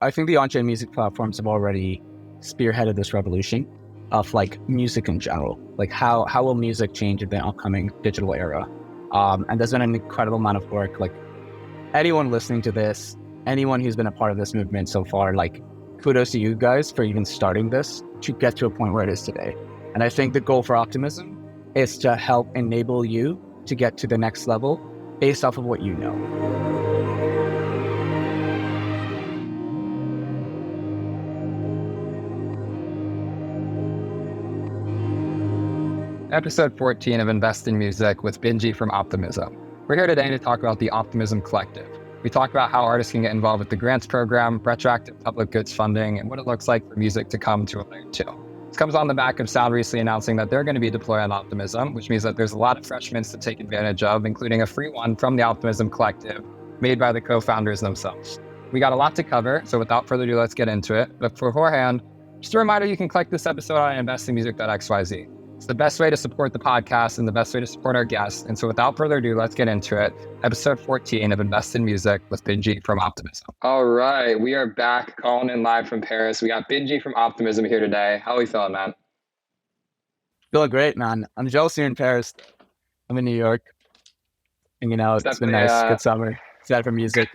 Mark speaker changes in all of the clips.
Speaker 1: I think the on-chain music platforms have already spearheaded this revolution of like music in general. Like how will music change in the upcoming digital era? And there's been an incredible amount of work. Like anyone listening to this, anyone who's been a part of this movement so far, like kudos to you guys for even starting this to get to a point where it is today. And I think the goal for Optimism is to help enable you to get to the next level based off of what you know.
Speaker 2: Episode 14 of Invest in Music with Binji from Optimism. We're here today to talk about the Optimism Collective. We talk about how artists can get involved with the grants program, retroactive public goods funding, and what it looks like for music to come to a layer 2. This comes on the back of Sound recently announcing that they're going to be deployed on Optimism, which means that there's a lot of freshmen to take advantage of, including a free one from the Optimism Collective, made by the co-founders themselves. We got a lot to cover, so without further ado, let's get into it. But beforehand, just a reminder, you can collect this episode on investinmusic.xyz. It's the best way to support the podcast and the best way to support our guests. And so without further ado, let's get into it. Episode 14 of Invest in Music with Binji from Optimism. All right, we are back calling in live from Paris. We got Binji from Optimism here today. How are we feeling, man?
Speaker 1: Feeling great, man. I'm jealous you're in Paris. I'm in New York. Hanging out. It's been nice. Good summer. Excited for music.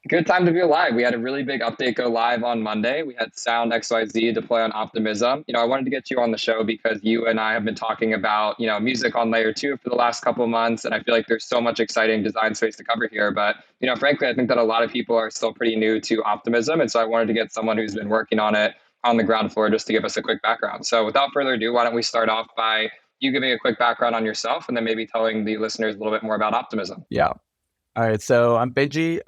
Speaker 2: Good time to be alive. We had a really big update go live on Monday. We had Sound XYZ deploy on Optimism. I wanted to get you on the show because you and I have been talking about, music on layer 2 for the last couple of months. And I feel like there's so much exciting design space to cover here. But, frankly, I think that a lot of people are still pretty new to Optimism. And so I wanted to get someone who's been working on it on the ground floor just to give us a quick background. So without further ado, why don't we start off by you giving a quick background on yourself and then maybe telling the listeners a little bit more about Optimism.
Speaker 1: Yeah. All right. So I'm Binji.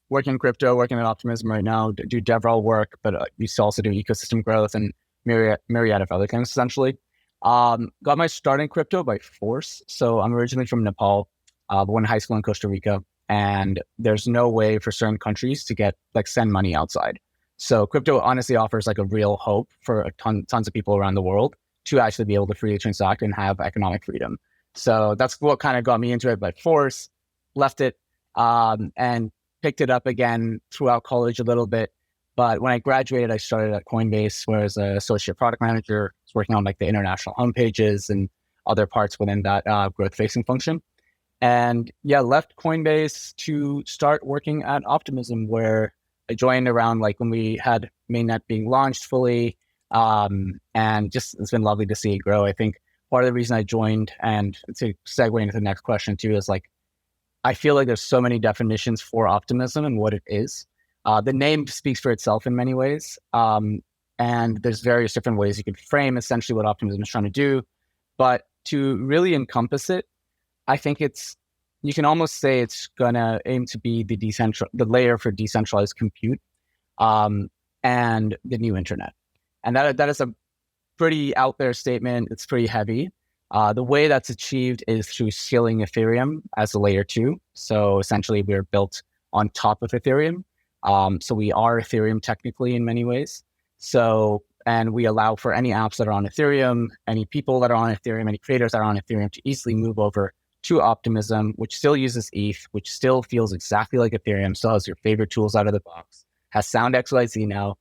Speaker 1: Working in crypto, working at Optimism right now, do DevRel work, but you also do ecosystem growth and myriad of other things, essentially. Got my start in crypto by force. So I'm originally from Nepal, but went to high school in Costa Rica, and there's no way for certain countries to send money outside. So crypto honestly offers like a real hope for tons of people around the world to actually be able to freely transact and have economic freedom. So that's what kind of got me into it by force, left it, and picked it up again throughout college a little bit. But when I graduated, I started at Coinbase, where I was an associate product manager. I was working on like the international homepages and other parts within that growth-facing function. And left Coinbase to start working at Optimism, where I joined around like when we had mainnet being launched fully. And just it's been lovely to see it grow. I think part of the reason I joined, and to segue into the next question too, is like, I feel like there's so many definitions for Optimism and what it is. The name speaks for itself in many ways. And there's various different ways you could frame essentially what Optimism is trying to do. But to really encompass it, I think you can almost say it's going to aim to be the layer for decentralized compute and the new internet. And that is a pretty out there statement. It's pretty heavy. The way that's achieved is through scaling Ethereum as a layer 2. So essentially we're built on top of Ethereum. So we are Ethereum technically in many ways. And we allow for any apps that are on Ethereum, any people that are on Ethereum, any creators that are on Ethereum to easily move over to Optimism, which still uses ETH, which still feels exactly like Ethereum, still has your favorite tools out of the box, has Sound XYZ now.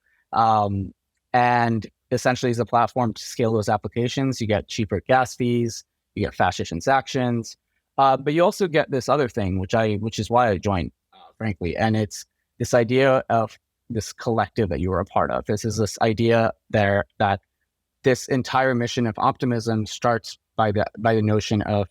Speaker 1: And essentially is a platform to scale those applications. You get cheaper gas fees, you get faster transactions, but you also get this other thing, which is why I joined, frankly. And it's this idea of this collective that you were a part of. This is this idea there that this entire mission of Optimism starts by the notion of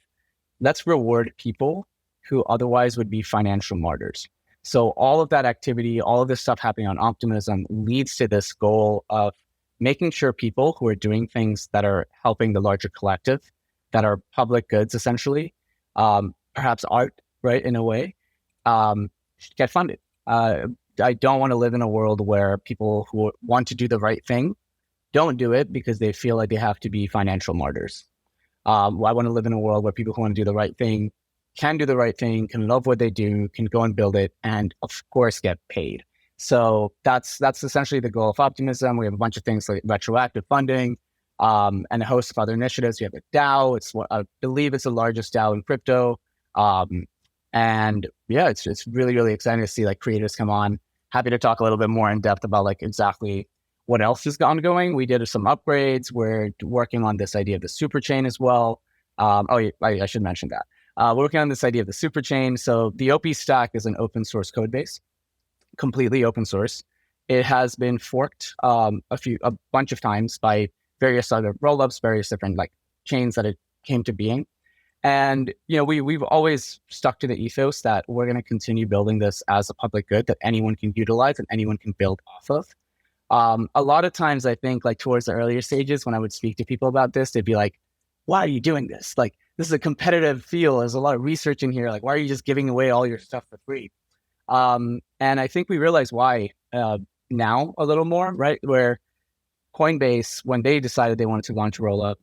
Speaker 1: let's reward people who otherwise would be financial martyrs. So all of that activity, all of this stuff happening on Optimism leads to this goal of making sure people who are doing things that are helping the larger collective, that are public goods, essentially, perhaps art, right, in a way, get funded. I don't want to live in a world where people who want to do the right thing don't do it because they feel like they have to be financial martyrs. I want to live in a world where people who want to do the right thing can do the right thing, can love what they do, can go and build it, and of course get paid. So that's essentially the goal of Optimism. We have a bunch of things like retroactive funding and a host of other initiatives. We have a DAO. I believe it's the largest DAO in crypto. And it's really, really exciting to see like creators come on happy to talk a little bit more in depth about like exactly what else is ongoing. We did some upgrades. We're working on this idea of the super chain as well. I should mention that. We're working on this idea of the super chain. So the OP stack is an open source code base, completely open source. It has been forked a bunch of times by various other rollups, various different like chains that it came to being. And we've always stuck to the ethos that we're going to continue building this as a public good that anyone can utilize and anyone can build off of. A lot of times, I think like towards the earlier stages, when I would speak to people about this, they'd be like, "Why are you doing this? Like, this is a competitive field. There's a lot of research in here. Like, why are you just giving away all your stuff for free?" And I think we realize why now a little more, right? Where Coinbase, when they decided they wanted to launch a rollup,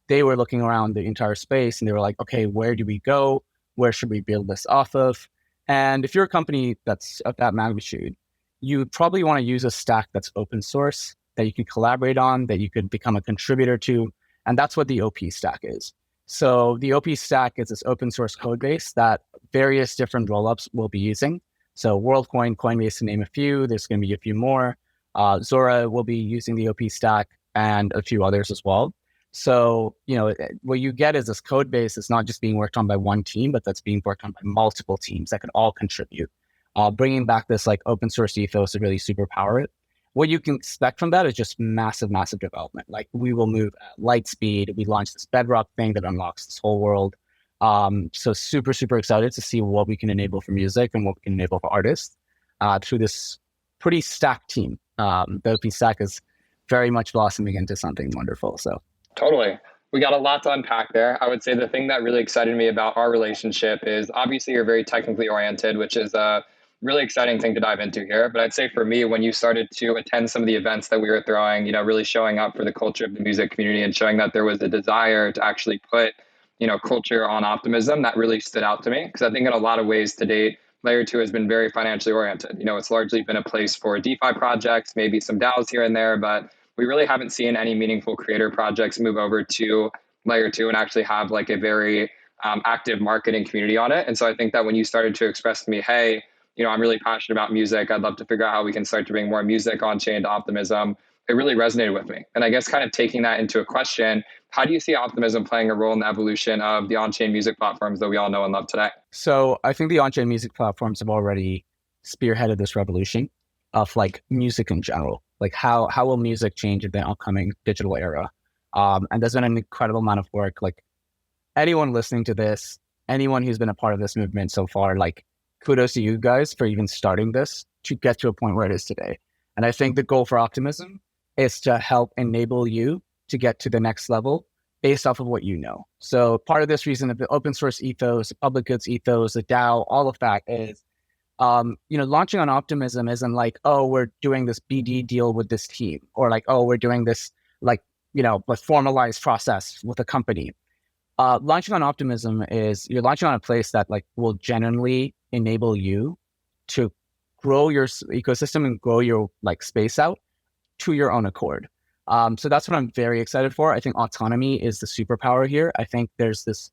Speaker 1: they were looking around the entire space and they were like, okay, where do we go? Where should we build this off of? And if you're a company that's of that magnitude, you probably want to use a stack that's open source, that you can collaborate on, that you could become a contributor to. And that's what the OP stack is. So the OP stack is this open source code base that various different rollups will be using. So WorldCoin, Coinbase, to name a few, there's going to be a few more. Zora will be using the OP stack and a few others as well. So, what you get is this code base is not just being worked on by one team, but that's being worked on by multiple teams that can all contribute. Bringing back this like open source ethos to really superpower it. What you can expect from that is just massive, massive development. Like we will move at light speed. We launched this Bedrock thing that unlocks this whole world. So super, super excited to see what we can enable for music and what we can enable for artists through this pretty stacked team. The OP stack is very much blossoming into something wonderful. So.
Speaker 2: Totally. We got a lot to unpack there. I would say the thing that really excited me about our relationship is obviously you're very technically oriented, which is a really exciting thing to dive into here. But I'd say for me, when you started to attend some of the events that we were throwing, really showing up for the culture of the music community and showing that there was a desire to actually put, culture on Optimism, that really stood out to me. Because I think in a lot of ways to date, Layer 2 has been very financially oriented. It's largely been a place for DeFi projects, maybe some DAOs here and there, but we really haven't seen any meaningful creator projects move over to Layer 2 and actually have like a very active marketing community on it. And so I think that when you started to express to me, hey, I'm really passionate about music, I'd love to figure out how we can start to bring more music on chain to Optimism, it really resonated with me. And I guess kind of taking that into a question, how do you see Optimism playing a role in the evolution of the on-chain music platforms that we all know and love today?
Speaker 1: So I think the on-chain music platforms have already spearheaded this revolution of like music in general. Like how will music change in the upcoming digital era? And there's been an incredible amount of work. Like anyone listening to this, anyone who's been a part of this movement so far, like kudos to you guys for even starting this to get to a point where it is today. And I think the goal for Optimism is to help enable you to get to the next level based off of what you know. So part of this reason of the open source ethos, the public goods ethos, the DAO, all of that is, launching on Optimism isn't like, oh, we're doing this BD deal with this team, or like, oh, we're doing this like, a formalized process with a company. Launching on Optimism is you're launching on a place that like will genuinely enable you to grow your ecosystem and grow your like space out to your own accord. So that's what I'm very excited for. I think autonomy is the superpower here. I think there's this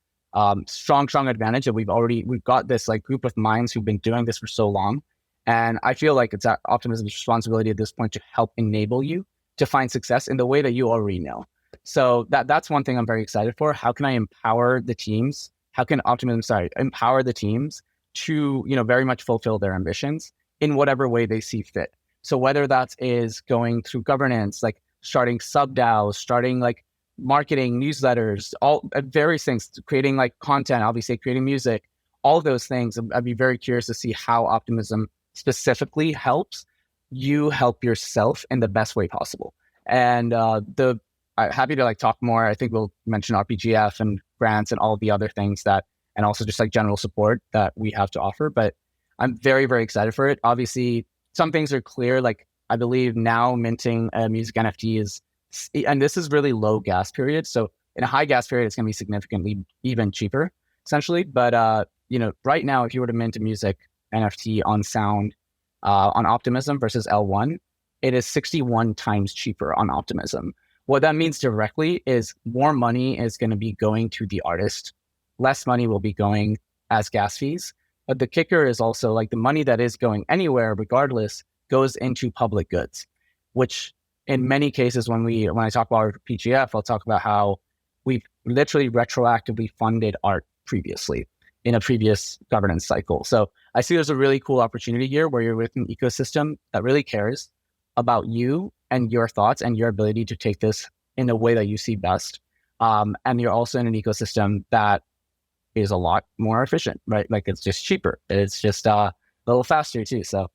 Speaker 1: strong advantage that we've got this like group of minds who've been doing this for so long. And I feel like it's Optimism's responsibility at this point to help enable you to find success in the way that you already know. So that's one thing I'm very excited for. How can I empower the teams? How can Optimism, empower the teams to, very much fulfill their ambitions in whatever way they see fit. So whether that is going through governance, like starting sub DAOs, starting like marketing, newsletters, all various things, creating like content, obviously creating music, all of those things. I'd be very curious to see how Optimism specifically helps you help yourself in the best way possible. And I'm happy to like talk more. I think we'll mention RPGF and grants and all the other things and also just like general support that we have to offer. But I'm very, very excited for it. Obviously, some things are clear. Like I believe now minting a music NFT is, and this is really low gas period. So in a high gas period, it's going to be significantly even cheaper, essentially. But right now, if you were to mint a music NFT on Sound, on Optimism versus L1, it is 61 times cheaper on Optimism. What that means directly is more money is going to be going to the artist, less money will be going as gas fees. But the kicker is also like the money that is going anywhere, regardless, goes into public goods, which in many cases, when I talk about PGF, I'll talk about how we've literally retroactively funded art previously in a previous governance cycle. So I see there's a really cool opportunity here where you're with an ecosystem that really cares about you and your thoughts and your ability to take this in a way that you see best. And you're also in an ecosystem that is a lot more efficient, right? Like it's just cheaper. It's just a little faster too. So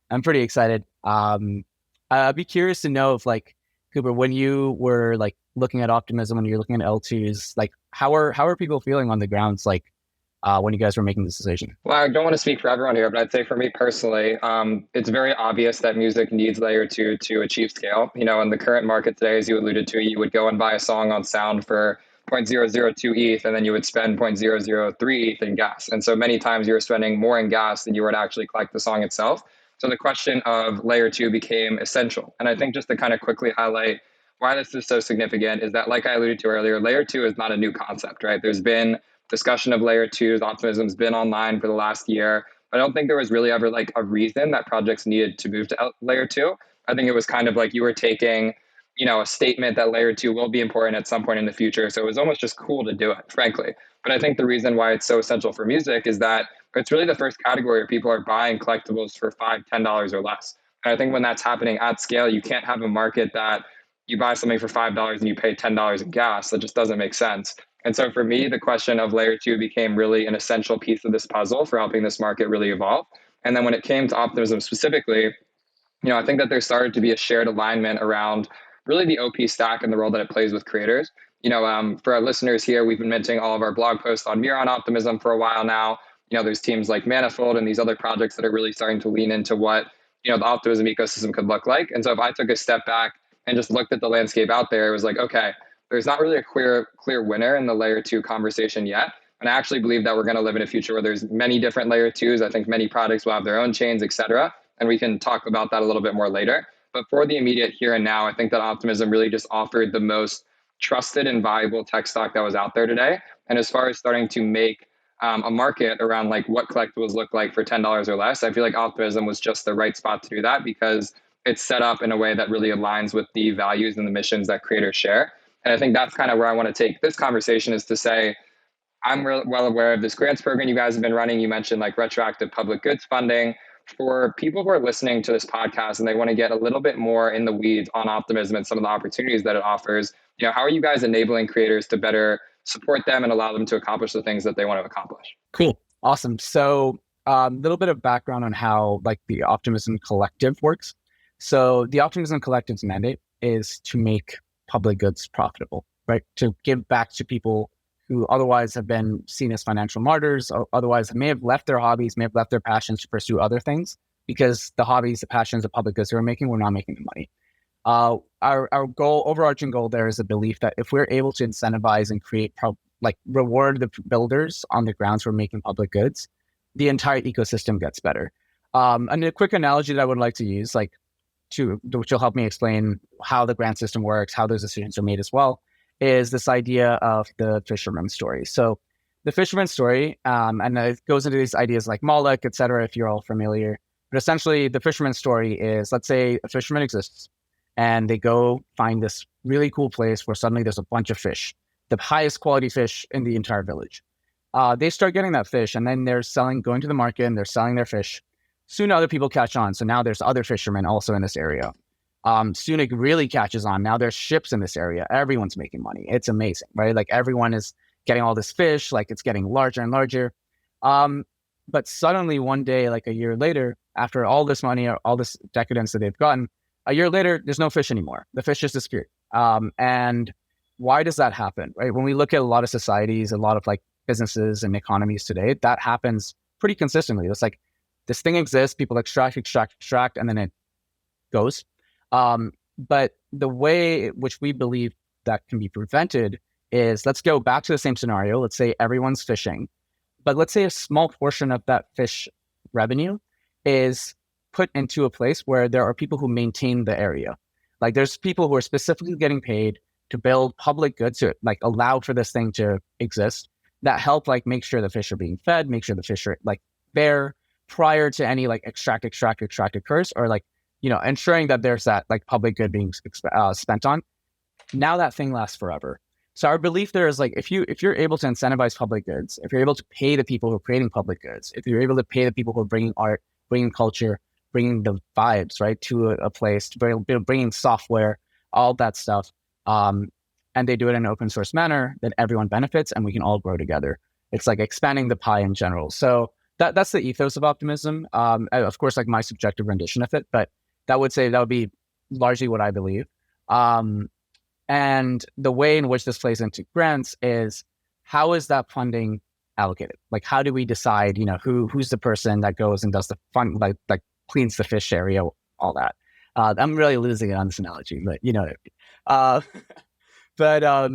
Speaker 1: I'm pretty excited. I'd be curious to know if, like, Cooper, when you were like looking at Optimism, when you're looking at L2s, like how are people feeling on the grounds, like when you guys were making this decision?
Speaker 2: Well, I don't want to speak for everyone here, but I'd say for me personally, it's very obvious that music needs layer 2 to achieve scale. You know, in the current market today, as you alluded to, you would go and buy a song on Sound for 0.002 ETH, and then you would spend 0.003 ETH in gas. And so many times you're spending more in gas than you were to actually collect the song itself. So the question of layer 2 became essential. And I think just to kind of quickly highlight why this is so significant is that, like I alluded to earlier, layer 2 is not a new concept, right? There's been discussion of layer 2s. Optimism's been online for the last year. I don't think there was really ever like a reason that projects needed to move to layer 2. I think it was kind of like you were taking, you know, a statement that layer 2 will be important at some point in the future. So it was almost just cool to do it, frankly. But I think the reason why it's so essential for music is that it's really the first category where people are buying collectibles for $5, $10 or less. And I think when that's happening at scale, you can't have a market that you buy something for $5 and you pay $10 in gas. That just doesn't make sense. And so for me, the question of layer 2 became really an essential piece of this puzzle for helping this market really evolve. And then when it came to Optimism specifically, you know, I think that there started to be a shared alignment around really the OP stack and the role that it plays with creators. You know, for our listeners here, we've been minting all of our blog posts on Mirror on Optimism for a while now. You know, there's teams like Manifold and these other projects that are really starting to lean into what, you know, the Optimism ecosystem could look like. And so if I took a step back and just looked at the landscape out there, it was like, okay, there's not really a clear winner in the layer 2 conversation yet. And I actually believe that we're going to live in a future where there's many different layer 2s. I think many products will have their own chains, et cetera. And we can talk about that a little bit more later. But for the immediate here and now, I think that Optimism really just offered the most trusted and valuable tech stock that was out there today. And as far as starting to make a market around like what collectibles look like for $10 or less, I feel like Optimism was just the right spot to do that because it's set up in a way that really aligns with the values and the missions that creators share. And I think that's kind of where I want to take this conversation, is to say, I'm well aware of this grants program you guys have been running. You mentioned like retroactive public goods funding. For people who are listening to this podcast and they want to get a little bit more in the weeds on Optimism and some of the opportunities that it offers, you know, how are you guys enabling creators to better support them and allow them to accomplish the things that they want to accomplish?
Speaker 1: Cool. Awesome. So a little bit of background on how like the Optimism Collective works. So the Optimism Collective's mandate is to make public goods profitable, right? To give back to people who otherwise have been seen as financial martyrs, or otherwise may have left their hobbies, may have left their passions to pursue other things because the hobbies, the passions, the public goods they were making were not making the money. Our goal, overarching goal there is a belief that if we're able to incentivize and create, reward the builders on the grounds for making public goods, the entire ecosystem gets better. And a quick analogy that I would like to use, which will help me explain how the grant system works, how those decisions are made as well, is this idea of the fisherman story. So the fisherman story, and it goes into these ideas like Moloch, et cetera, if you're all familiar. But essentially, the fisherman story is, let's say a fisherman exists, and they go find this really cool place where suddenly there's a bunch of fish, the highest quality fish in the entire village. They start getting that fish, and then they're going to the market, and they're selling their fish. Soon other people catch on. So now there's other fishermen also in this area. Soon it really catches on. Now there's ships in this area. Everyone's making money. It's amazing, right? Like everyone is getting all this fish, like it's getting larger and larger. But suddenly one day, like a year later, after all this money or all this decadence that they've gotten, a year later, there's no fish anymore. The fish just disappeared. And why does that happen, right? When we look at a lot of societies, a lot of like businesses and economies today, that happens pretty consistently. It's like this thing exists, people extract, and then it goes. But the way which we believe that can be prevented is, let's go back to the same scenario. Let's say everyone's fishing, but let's say a small portion of that fish revenue is put into a place where there are people who maintain the area. Like there's people who are specifically getting paid to build public goods to like allow for this thing to exist, that help like make sure the fish are being fed, make sure the fish are like there prior to any like extract occurs, or like ensuring that there's that like public good being spent on. Now that thing lasts forever. So our belief there is like if you're able to incentivize public goods, if you're able to pay the people who are creating public goods, if you're able to pay the people who are bringing art, bringing culture, bringing the vibes right to a place, bringing software, all that stuff, and they do it in an open source manner, then everyone benefits and we can all grow together. It's like expanding the pie in general. So that's the ethos of optimism. Of course, like my subjective rendition of it, but that would be largely what I believe. And the way in which this plays into grants is how is that funding allocated? Like, how do we decide, who's the person that goes and does the fund, like cleans the fish area, all that. I'm really losing it on this analogy, but you know what I mean. But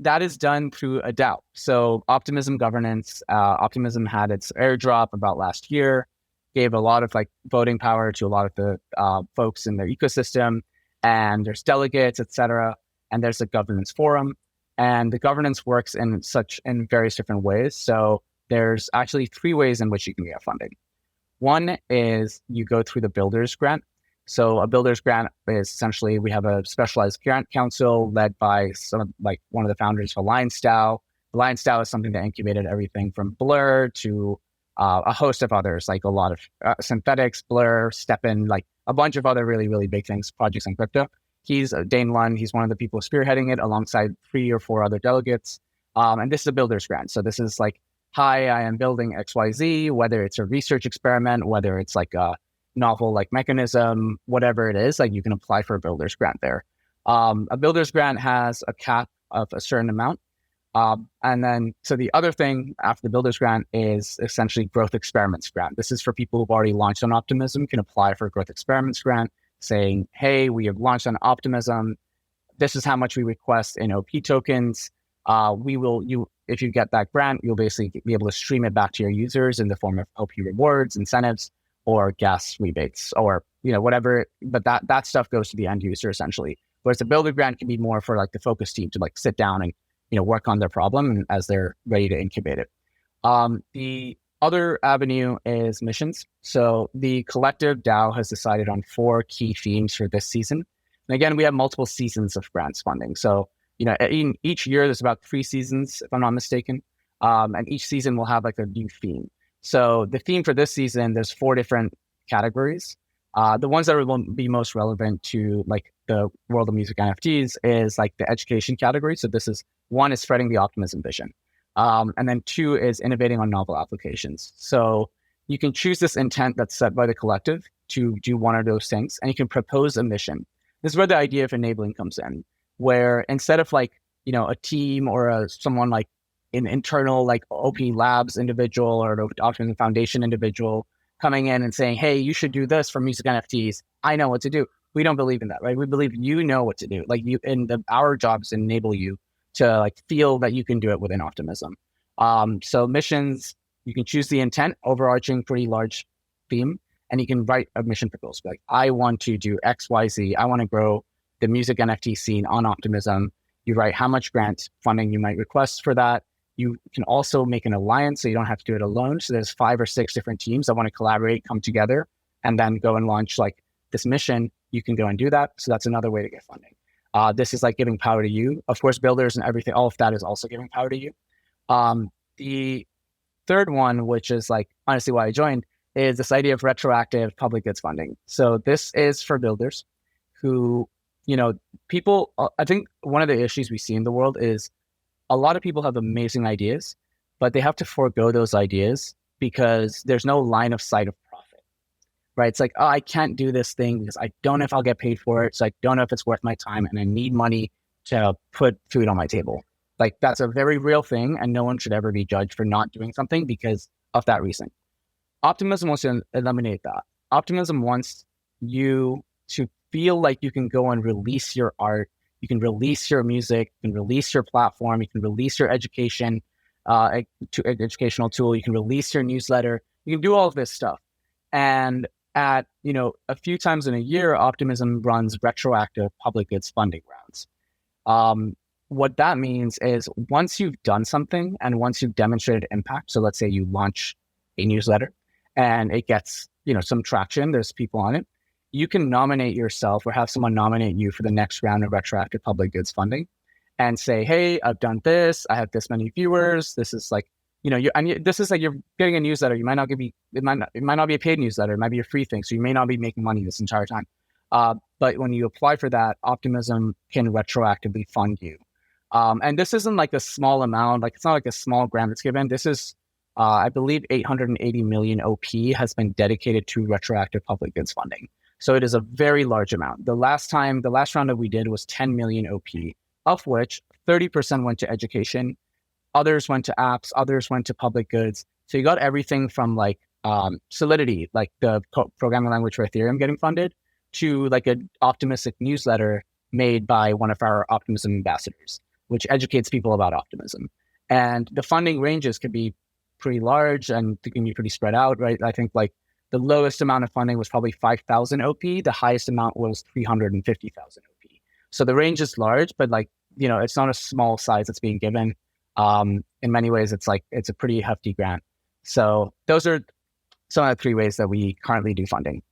Speaker 1: that is done through a DAO. So Optimism governance, Optimism had its airdrop about last year, gave a lot of like voting power to a lot of the folks in their ecosystem, and there's delegates, etc. And there's a governance forum, and the governance works in various different ways. So there's actually 3 ways in which you can get funding. One is you go through the Builders Grant. So a Builders Grant is essentially, we have a specialized grant council led by one of the founders of Alliance DAO. Alliance DAO is something that incubated everything from Blur to a host of others, like a lot of synthetics, Blur, Steppen, like a bunch of other really, really big things, projects in crypto. He's Dane Lund. He's one of the people spearheading it alongside 3 or 4 other delegates. And this is a Builders Grant. So this is like, hi, I am building XYZ, whether it's a research experiment, whether it's like a novel like mechanism, whatever it is, like you can apply for a Builders Grant there. A Builders Grant has a cap of a certain amount. And then, so the other thing after the Builders Grant is essentially Growth Experiments Grant. This is for people who've already launched on Optimism, can apply for a Growth Experiments Grant saying, hey, we have launched on Optimism. This is how much we request in OP tokens. If you get that grant, you'll basically be able to stream it back to your users in the form of OP rewards, incentives, or gas rebates, or whatever. But that stuff goes to the end user essentially. Whereas the Builder Grant can be more for like the focus team to like sit down and work on their problem as they're ready to incubate it. The other avenue is missions. So the collective DAO has decided on 4 key themes for this season. And again, we have multiple seasons of grants funding. So in each year, there's about 3 seasons, if I'm not mistaken. And each season will have like a new theme. So the theme for this season, there's 4 different categories. The ones that will be most relevant to like the world of music NFTs is like the education category. So this is 1 is spreading the optimism vision. And then 2 is innovating on novel applications. So you can choose this intent that's set by the collective to do one of those things, and you can propose a mission. This is where the idea of enabling comes in, where instead of like, a team or someone like an internal like OPlabs individual or the Optimism Foundation individual coming in and saying, hey, you should do this for music NFTs. I know what to do. We don't believe in that, right? We believe you know what to do. Like our job is to enable you to like feel that you can do it within Optimism. So missions, you can choose the intent, overarching pretty large theme, and you can write a mission proposal. Like, I want to do X, Y, Z. I want to grow the music NFT scene on Optimism. You write how much grant funding you might request for that. You can also make an alliance, so you don't have to do it alone. So there's 5 or 6 different teams that want to collaborate, come together, and then go and launch like this mission. You can go and do that. So that's another way to get funding. This is like giving power to you. Of course, builders and everything, all of that is also giving power to you. The third one, which is like honestly why I joined, is this idea of retroactive public goods funding. So this is for builders who, people, I think one of the issues we see in the world is a lot of people have amazing ideas, but they have to forego those ideas because there's no line of sight of profit, right? It's like, oh, I can't do this thing because I don't know if I'll get paid for it. So I don't know if it's worth my time, and I need money to put food on my table. Like, that's a very real thing, and no one should ever be judged for not doing something because of that reason. Optimism wants to eliminate that. Optimism wants you to feel like you can go and release your art, you can release your music, you can release your platform, you can release your educational tool, you can release your newsletter, you can do all of this stuff. And at, a few times in a year, Optimism runs retroactive public goods funding rounds. What that means is once you've done something and once you've demonstrated impact, so let's say you launch a newsletter and it gets, some traction, there's people on it, you can nominate yourself or have someone nominate you for the next round of retroactive public goods funding and say, hey, I've done this. I have this many viewers. This is like, this is like you're getting a newsletter. You might not it might not be a paid newsletter. It might be a free thing. So you may not be making money this entire time. But when you apply for that, Optimism can retroactively fund you. And this isn't like a small amount. Like it's not like a small grant that's given. This is, I believe 880 million OP has been dedicated to retroactive public goods funding. So it is a very large amount. The last round that we did was 10 million OP, of which 30% went to education, others went to apps, others went to public goods. So you got everything from like Solidity, like the programming language for Ethereum getting funded, to like an optimistic newsletter made by one of our Optimism ambassadors, which educates people about optimism. And the funding ranges could be pretty large and they can be pretty spread out, right? I think like the lowest amount of funding was probably 5,000 OP. The highest amount was 350,000 OP. So the range is large, but like, it's not a small size that's being given. In many ways, it's a pretty hefty grant. So those are some of the 3 ways that we currently do funding.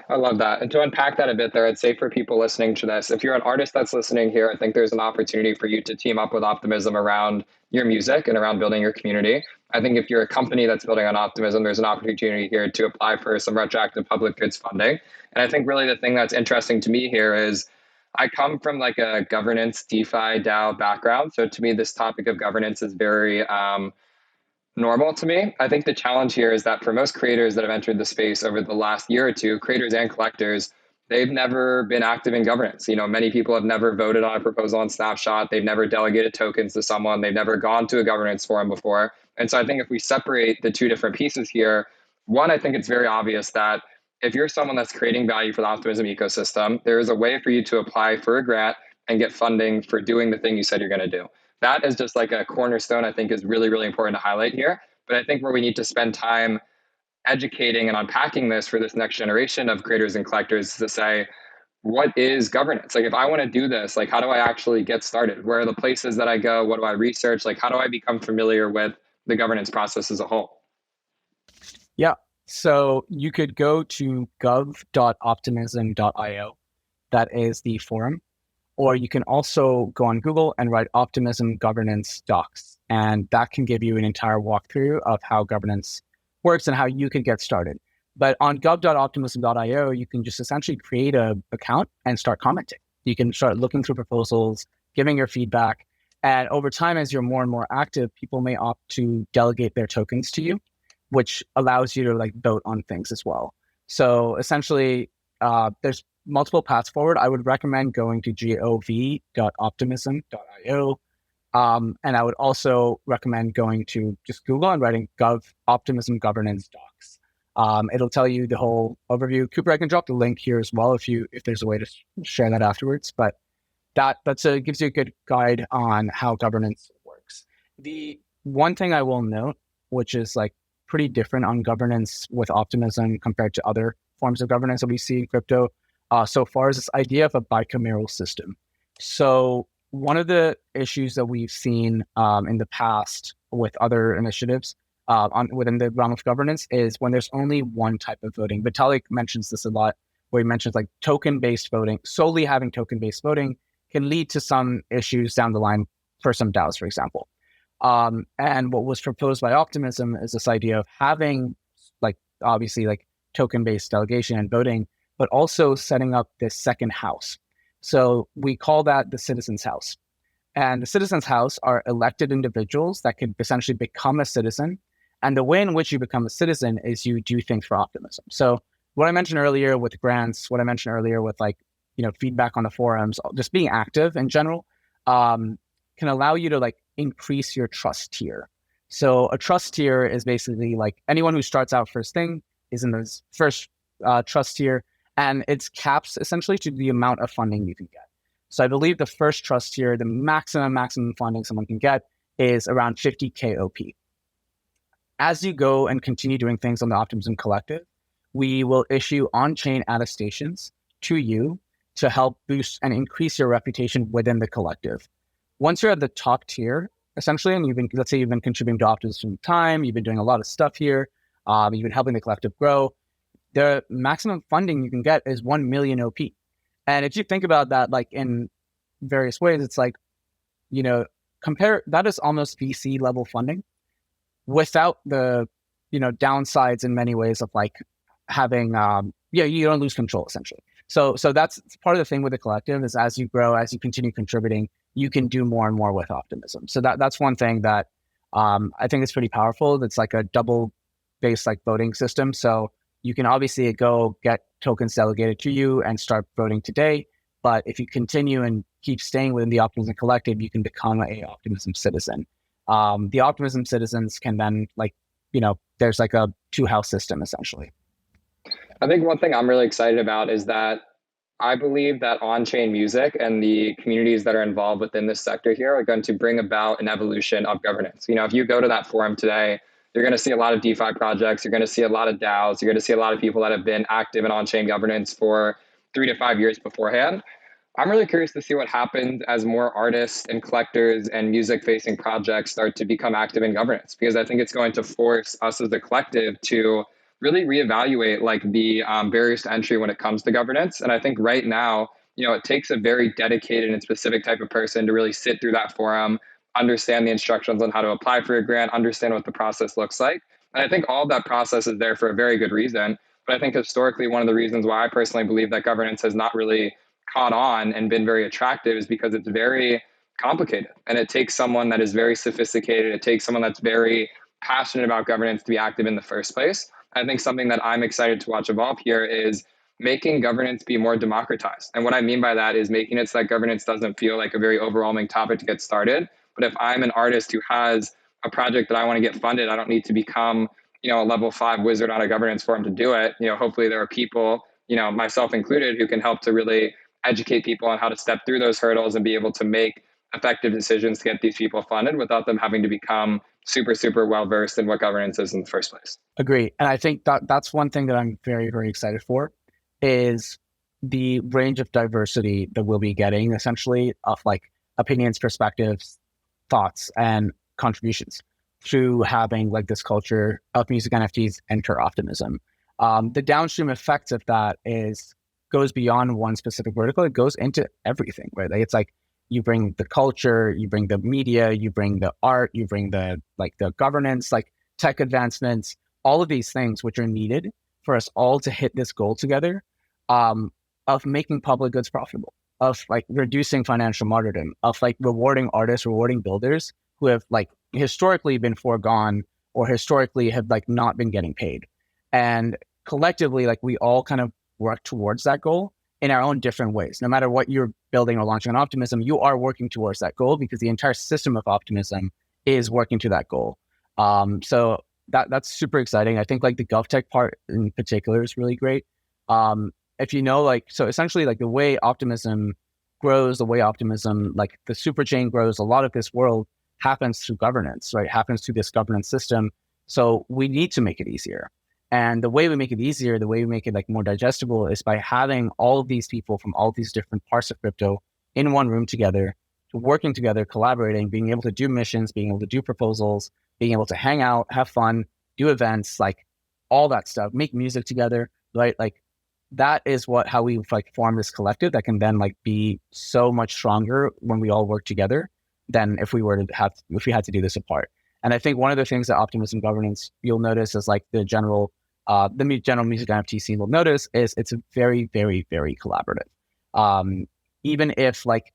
Speaker 2: I love that. And to unpack that a bit there, I'd say for people listening to this, if you're an artist that's listening here, I think there's an opportunity for you to team up with Optimism around your music and around building your community. I think if you're a company that's building on Optimism, there's an opportunity here to apply for some retroactive public goods funding. And I think really the thing that's interesting to me here is I come from like a governance DeFi DAO background. So to me, this topic of governance is very normal to me. I think the challenge here is that for most creators that have entered the space over the last year or two, creators and collectors, they've never been active in governance. Many people have never voted on a proposal on Snapshot. They've never delegated tokens to someone. They've never gone to a governance forum before. And so I think if we separate the 2 different pieces here, one, I think it's very obvious that if you're someone that's creating value for the Optimism ecosystem, there is a way for you to apply for a grant and get funding for doing the thing you said you're going to do. That is just like a cornerstone I think is really, really important to highlight here. But I think where we need to spend time educating and unpacking this for this next generation of creators and collectors is to say, what is governance? Like if I want to do this, like how do I actually get started? Where are the places that I go? What do I research? Like how do I become familiar with the governance process as a whole?
Speaker 1: Yeah. So you could go to gov.optimism.io. That is the forum. Or you can also go on Google and write Optimism Governance Docs. And that can give you an entire walkthrough of how governance works and how you can get started. But on gov.optimism.io, you can just essentially create an account and start commenting. You can start looking through proposals, giving your feedback. And over time, as you're more and more active, people may opt to delegate their tokens to you, which allows you to like vote on things as well. So essentially, there's multiple paths forward. I would recommend going to gov.optimism.io. And I would also recommend going to just Google and writing Optimism Governance Docs. It'll tell you the whole overview. Cooper, I can drop the link here as well if there's a way to share that afterwards. But that gives you a good guide on how governance works. The one thing I will note, which is like pretty different on governance with Optimism compared to other forms of governance that we see in crypto, so far is this idea of a bicameral system. So one of the issues that we've seen in the past with other initiatives within the realm of governance is when there's only one type of voting. Vitalik mentions this a lot, where he mentions like token-based voting. Solely having token-based voting can lead to some issues down the line for some DAOs, for example. And what was proposed by Optimism is this idea of having like obviously like token-based delegation and voting, but also setting up this second house. So we call that the Citizens House. And the Citizens House are elected individuals that can essentially become a citizen. And the way in which you become a citizen is you do things for Optimism. So what I mentioned earlier with grants, what I mentioned earlier with like, feedback on the forums, just being active in general, can allow you to like increase your trust tier. So a trust tier is basically like anyone who starts out first thing is in this first trust tier. And it's caps essentially to the amount of funding you can get. So I believe the first trust tier, the maximum funding someone can get is around 50K OP. As you go and continue doing things on the Optimism Collective, we will issue on-chain attestations to you to help boost and increase your reputation within the collective. Once you're at the top tier, essentially, and let's say you've been contributing to Optimism for some time, you've been doing a lot of stuff here, you've been helping the collective grow, the maximum funding you can get is 1 million OP. And if you think about that, like in various ways, it's like, you know, compare that is almost VC level funding without the, downsides in many ways of like having, you don't lose control essentially. So that's part of the thing with the collective is as you grow, as you continue contributing, you can do more and more with Optimism. So that's one thing that I think is pretty powerful. It's like a double based like voting system. So you can obviously go get tokens delegated to you and start voting today. But if you continue and keep staying within the Optimism Collective, you can become a Optimism citizen. The Optimism citizens can then there's like a two-house system essentially.
Speaker 2: I think one thing I'm really excited about is that I believe that on-chain music and the communities that are involved within this sector here are going to bring about an evolution of governance. If you go to that forum today, you're going to see a lot of DeFi projects. You're going to see a lot of DAOs. You're going to see a lot of people that have been active in on-chain governance for 3 to 5 years beforehand. I'm really curious to see what happens as more artists and collectors and music-facing projects start to become active in governance, because I think it's going to force us as a collective to really reevaluate like the barriers to entry when it comes to governance. And I think right now, it takes a very dedicated and specific type of person to really sit through that forum, understand the instructions on how to apply for a grant, understand what the process looks like. And I think all that process is there for a very good reason. But I think historically, one of the reasons why I personally believe that governance has not really caught on and been very attractive is because it's very complicated. And it takes someone that is very sophisticated. It takes someone that's very passionate about governance to be active in the first place. I think something that I'm excited to watch evolve here is making governance be more democratized. And what I mean by that is making it so that governance doesn't feel like a very overwhelming topic to get started. But if I'm an artist who has a project that I want to get funded, I don't need to become, a level 5 wizard on a governance forum to do it. Hopefully there are people, myself included, who can help to really educate people on how to step through those hurdles and be able to make effective decisions to get these people funded without them having to become super, super well-versed in what governance is in the first place.
Speaker 1: Agree. And I think that's one thing that I'm very, very excited for is the range of diversity that we'll be getting essentially of like opinions, perspectives, thoughts, and contributions through having like this culture of music NFTs enter Optimism. The downstream effects of that goes beyond one specific vertical. It goes into everything, right? Like it's like you bring the culture, you bring the media, you bring the art, you bring the governance, like tech advancements, all of these things which are needed for us all to hit this goal together, of making public goods profitable, of like reducing financial martyrdom, of like rewarding artists, rewarding builders who have like historically been foregone or historically have like not been getting paid. And collectively, like we all kind of work towards that goal in our own different ways. No matter what you're building or launching on Optimism, you are working towards that goal because the entire system of Optimism is working to that goal. So that's super exciting. I think like the GovTech part in particular is really great. If so essentially like the way Optimism grows, the way Optimism, like the super chain grows, a lot of this world happens through governance, right? Happens through this governance system. So we need to make it easier. And the way we make it easier, the way we make it like more digestible is by having all of these people from all these different parts of crypto in one room together, working together, collaborating, being able to do missions, being able to do proposals, being able to hang out, have fun, do events, like all that stuff, make music together, right? Like that is how we like form this collective that can then like be so much stronger when we all work together than if we had to do this apart. And I think one of the things that Optimism governance you'll notice is like the general music NFT scene will notice is it's a very, very, very collaborative. Even if like,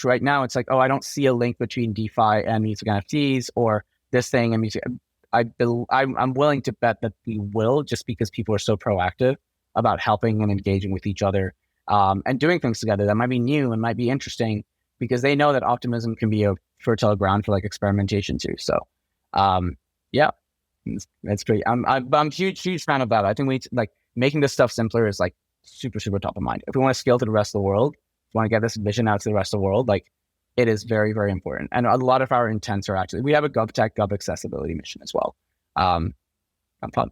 Speaker 1: right now it's like, oh, I don't see a link between DeFi and music NFTs or this thing and music. I'm willing to bet that we will, just because people are so proactive about helping and engaging with each other, and doing things together that might be new and might be interesting because they know that Optimism can be a fertile ground for like experimentation too. So, yeah, it's great. I'm a huge fan of that. I think we like making this stuff simpler is like super, super top of mind. If we want to scale to the rest of the world, if we want to get this vision out to the rest of the world, like it is very, very important. And a lot of our intents are actually, we have a GovTech, Gov accessibility mission as well. I'm fun.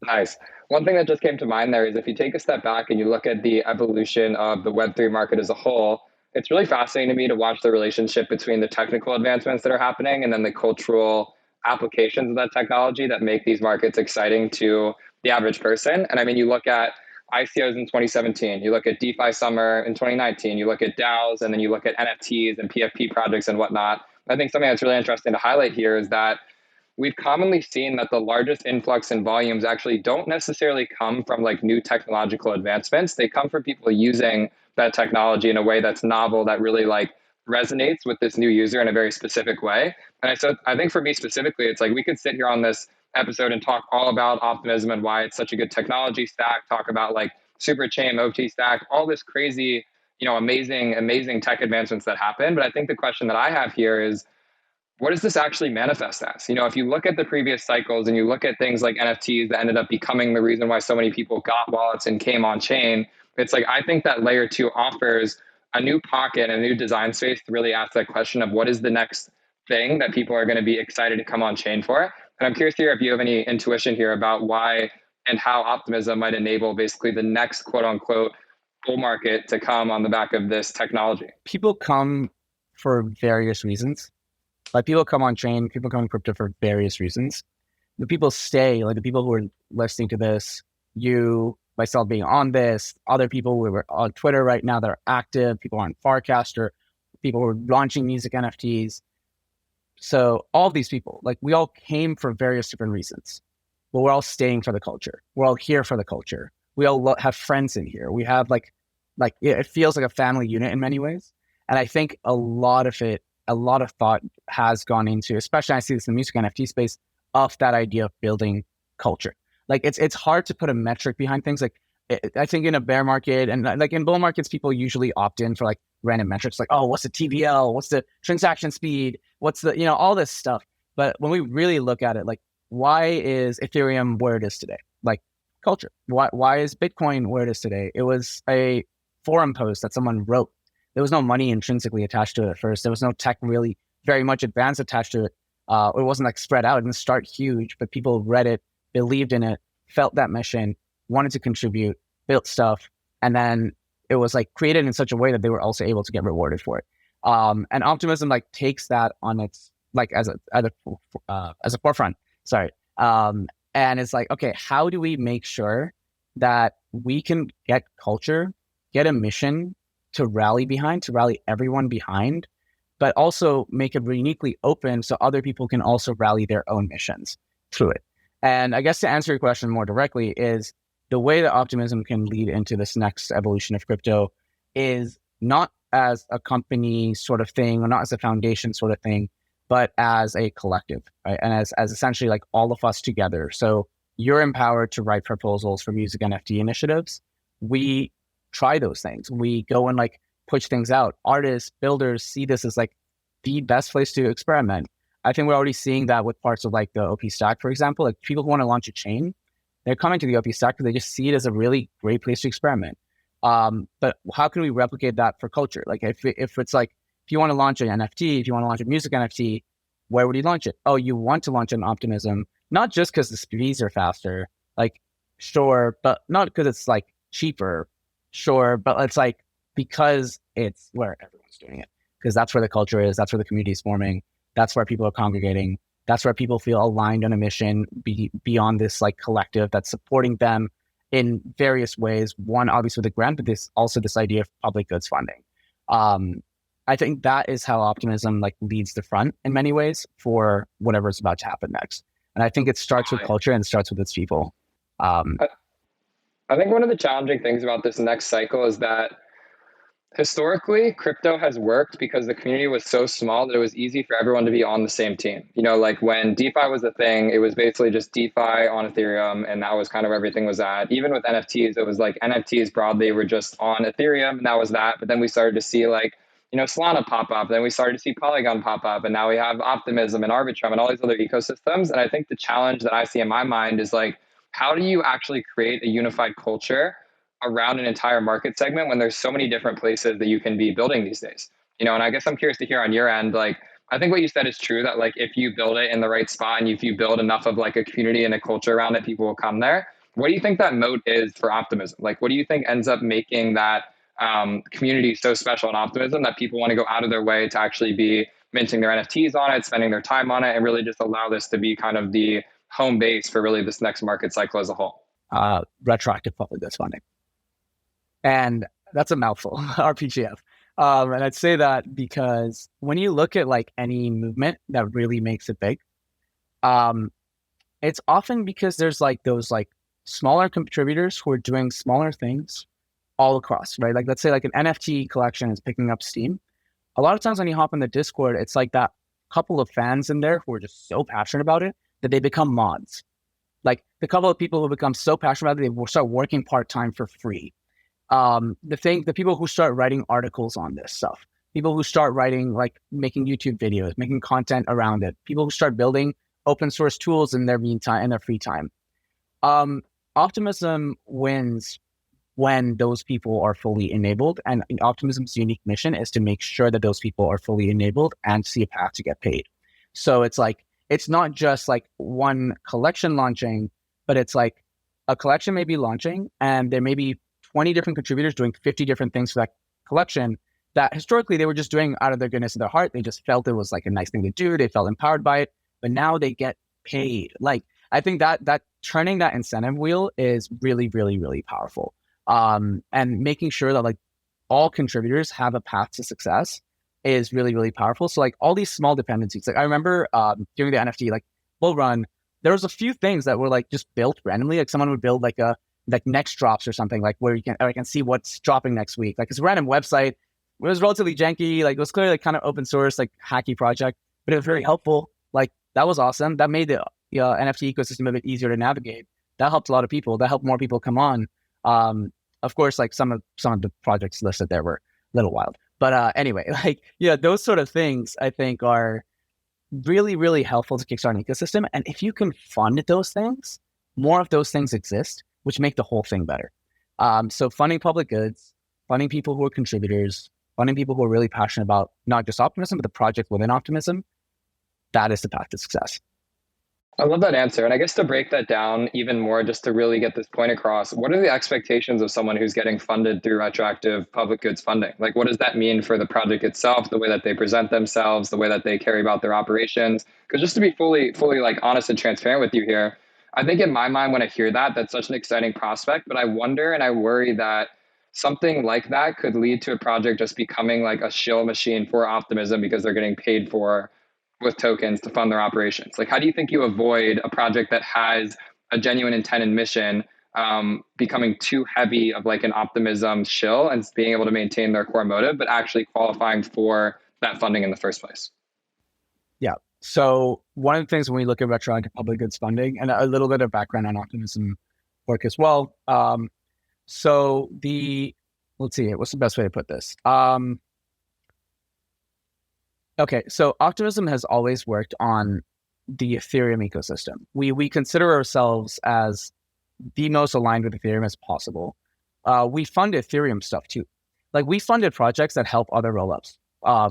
Speaker 2: Nice. One thing that just came to mind there is if you take a step back and you look at the evolution of the Web3 market as a whole, it's really fascinating to me to watch the relationship between the technical advancements that are happening and then the cultural applications of that technology that make these markets exciting to the average person. And I mean, you look at ICOs in 2017, you look at DeFi Summer in 2019, you look at DAOs, and then you look at NFTs and PFP projects and whatnot. I think something that's really interesting to highlight here is that we've commonly seen that the largest influx in volumes actually don't necessarily come from like new technological advancements. They come from people using that technology in a way that's novel, that really like resonates with this new user in a very specific way. So I think for me specifically, it's like we could sit here on this episode and talk all about Optimism and why it's such a good technology stack, talk about like super chain, OT stack, all this crazy, amazing tech advancements that happen. But I think the question that I have here is, what does this actually manifest as? If you look at the previous cycles and you look at things like NFTs that ended up becoming the reason why so many people got wallets and came on chain, it's like, I think that layer two offers a new pocket, a new design space to really ask that question of what is the next thing that people are going to be excited to come on chain for. And I'm curious to hear if you have any intuition here about why and how Optimism might enable basically the next quote unquote bull market to come on the back of this technology.
Speaker 1: People come for various reasons. Like people come on chain, people come in crypto for various reasons. The people stay, like the people who are listening to this, you, myself being on this, other people who are on Twitter right now that are active, people on Farcaster, people who are launching music NFTs. So all of these people, like we all came for various different reasons, but we're all staying for the culture. We're all here for the culture. We all have friends in here. We have like it feels like a family unit in many ways. And I think a lot of thought has gone into, especially I see this in the music NFT space, of that idea of building culture. Like it's hard to put a metric behind things. Like I think in a bear market and like in bull markets, people usually opt in for like random metrics, like, oh, what's the TVL? What's the transaction speed? What's the, all this stuff. But when we really look at it, like, why is Ethereum where it is today? Like culture. Why is Bitcoin where it is today? It was a forum post that someone wrote. There was no money intrinsically attached to it at first. There was no tech really very much advanced attached to it. It wasn't like spread out. It didn't start huge, but people read it, believed in it, felt that mission, wanted to contribute, built stuff, and then it was like created in such a way that they were also able to get rewarded for it. And Optimism like takes that on its like as a forefront. Sorry, and it's like, okay, how do we make sure that we can get culture, get a mission to rally behind, to rally everyone behind, but also make it uniquely open so other people can also rally their own missions through it. And I guess to answer your question more directly is the way that Optimism can lead into this next evolution of crypto is not as a company sort of thing or not as a foundation sort of thing, but as a collective, right? And as essentially like all of us together. So you're empowered to write proposals for music NFT initiatives. We try those things. We go and like push things out. Artists, builders see this as like the best place to experiment. I think we're already seeing that with parts of like the OP stack, for example. Like people who want to launch a chain, they're coming to the OP stack because they just see it as a really great place to experiment. But how can we replicate that for culture? Like if it's like, if you want to launch an NFT, if you want to launch a music NFT, where would you launch it? Oh, you want to launch an Optimism, not just because the speeds are faster, like sure, but not because it's like cheaper, sure, but it's like because it's where everyone's doing it, because that's where the culture is, that's where the community is forming, that's where people are congregating, that's where people feel aligned on a mission beyond this like collective that's supporting them in various ways. One, obviously with a grant, but this also this idea of public goods funding. I think that is how Optimism like leads the front in many ways for whatever's about to happen next. And I think it starts with culture and it starts with its people.
Speaker 2: I think one of the challenging things about this next cycle is that historically, crypto has worked because the community was so small that it was easy for everyone to be on the same team. Like when DeFi was a thing, it was basically just DeFi on Ethereum, and that was kind of where everything was at. Even with NFTs, it was like NFTs broadly were just on Ethereum, and that was that. But then we started to see like, Solana pop up, then we started to see Polygon pop up, and now we have Optimism and Arbitrum and all these other ecosystems. And I think the challenge that I see in my mind is like, how do you actually create a unified culture around an entire market segment when there's so many different places that you can be building these days? And I guess I'm curious to hear on your end, like, I think what you said is true, that like if you build it in the right spot and if you build enough of like a community and a culture around it, people will come there. What do you think that moat is for Optimism? Like, what do you think ends up making that community so special in Optimism that people want to go out of their way to actually be minting their NFTs on it, spending their time on it, and really just allow this to be kind of the home base for really this next market cycle as a whole?
Speaker 1: Retroactive public goods funding. And that's a mouthful, RPGF. And I'd say that because when you look at like any movement that really makes it big, it's often because there's like those like smaller contributors who are doing smaller things all across, right? Like let's say like an NFT collection is picking up steam. A lot of times when you hop in the Discord, it's like that couple of fans in there who are just so passionate about it that they become mods. Like the couple of people who become so passionate about it, they will start working part-time for free. The people who start writing articles on this stuff, people who start writing, like making YouTube videos, making content around it, people who start building open source tools in their meantime, in their free time. Optimism wins when those people are fully enabled, and Optimism's unique mission is to make sure that those people are fully enabled and see a path to get paid. So it's like, it's not just like one collection launching, but it's like a collection may be launching and there may be 20 different contributors doing 50 different things for that collection that historically they were just doing out of their goodness of their heart. They just felt it was like a nice thing to do. They felt empowered by it, but now they get paid. Like, I think that turning that incentive wheel is really, really, really powerful. And making sure that like all contributors have a path to success is really, really powerful. So like all these small dependencies, like I remember doing the NFT like bull run, there was a few things that were like just built randomly. Like someone would build like next drops or something, like where I can see what's dropping next week. Like it's a random website. It was relatively janky. Like it was clearly like kind of open source, like hacky project, but it was very helpful. Like that was awesome. That made the NFT ecosystem a bit easier to navigate. That helped a lot of people. That helped more people come on. Of course, like some of the projects listed there were a little wild, but anyway, like those sort of things I think are really, really helpful to kickstart an ecosystem. And if you can fund those things, more of those things exist, which make the whole thing better. So funding public goods, funding people who are contributors, funding people who are really passionate about not just Optimism, but the project within Optimism, that is the path to success.
Speaker 2: I love that answer. And I guess to break that down even more, just to really get this point across, what are the expectations of someone who's getting funded through retroactive public goods funding? Like, what does that mean for the project itself, the way that they present themselves, the way that they carry about their operations? Because just to be fully like honest and transparent with you here, I think in my mind, when I hear that, that's such an exciting prospect, but I wonder and I worry that something like that could lead to a project just becoming like a shill machine for Optimism because they're getting paid for with tokens to fund their operations. Like, how do you think you avoid a project that has a genuine intent and mission becoming too heavy of like an Optimism shill and being able to maintain their core motive, but actually qualifying for that funding in the first place?
Speaker 1: Yeah. So one of the things when we look at retroactive public goods funding, and a little bit of background on Optimism work as well. So let's see, what's the best way to put this? Okay, so Optimism has always worked on the Ethereum ecosystem. We consider ourselves as the most aligned with Ethereum as possible. We fund Ethereum stuff too. Like we funded projects that help other rollups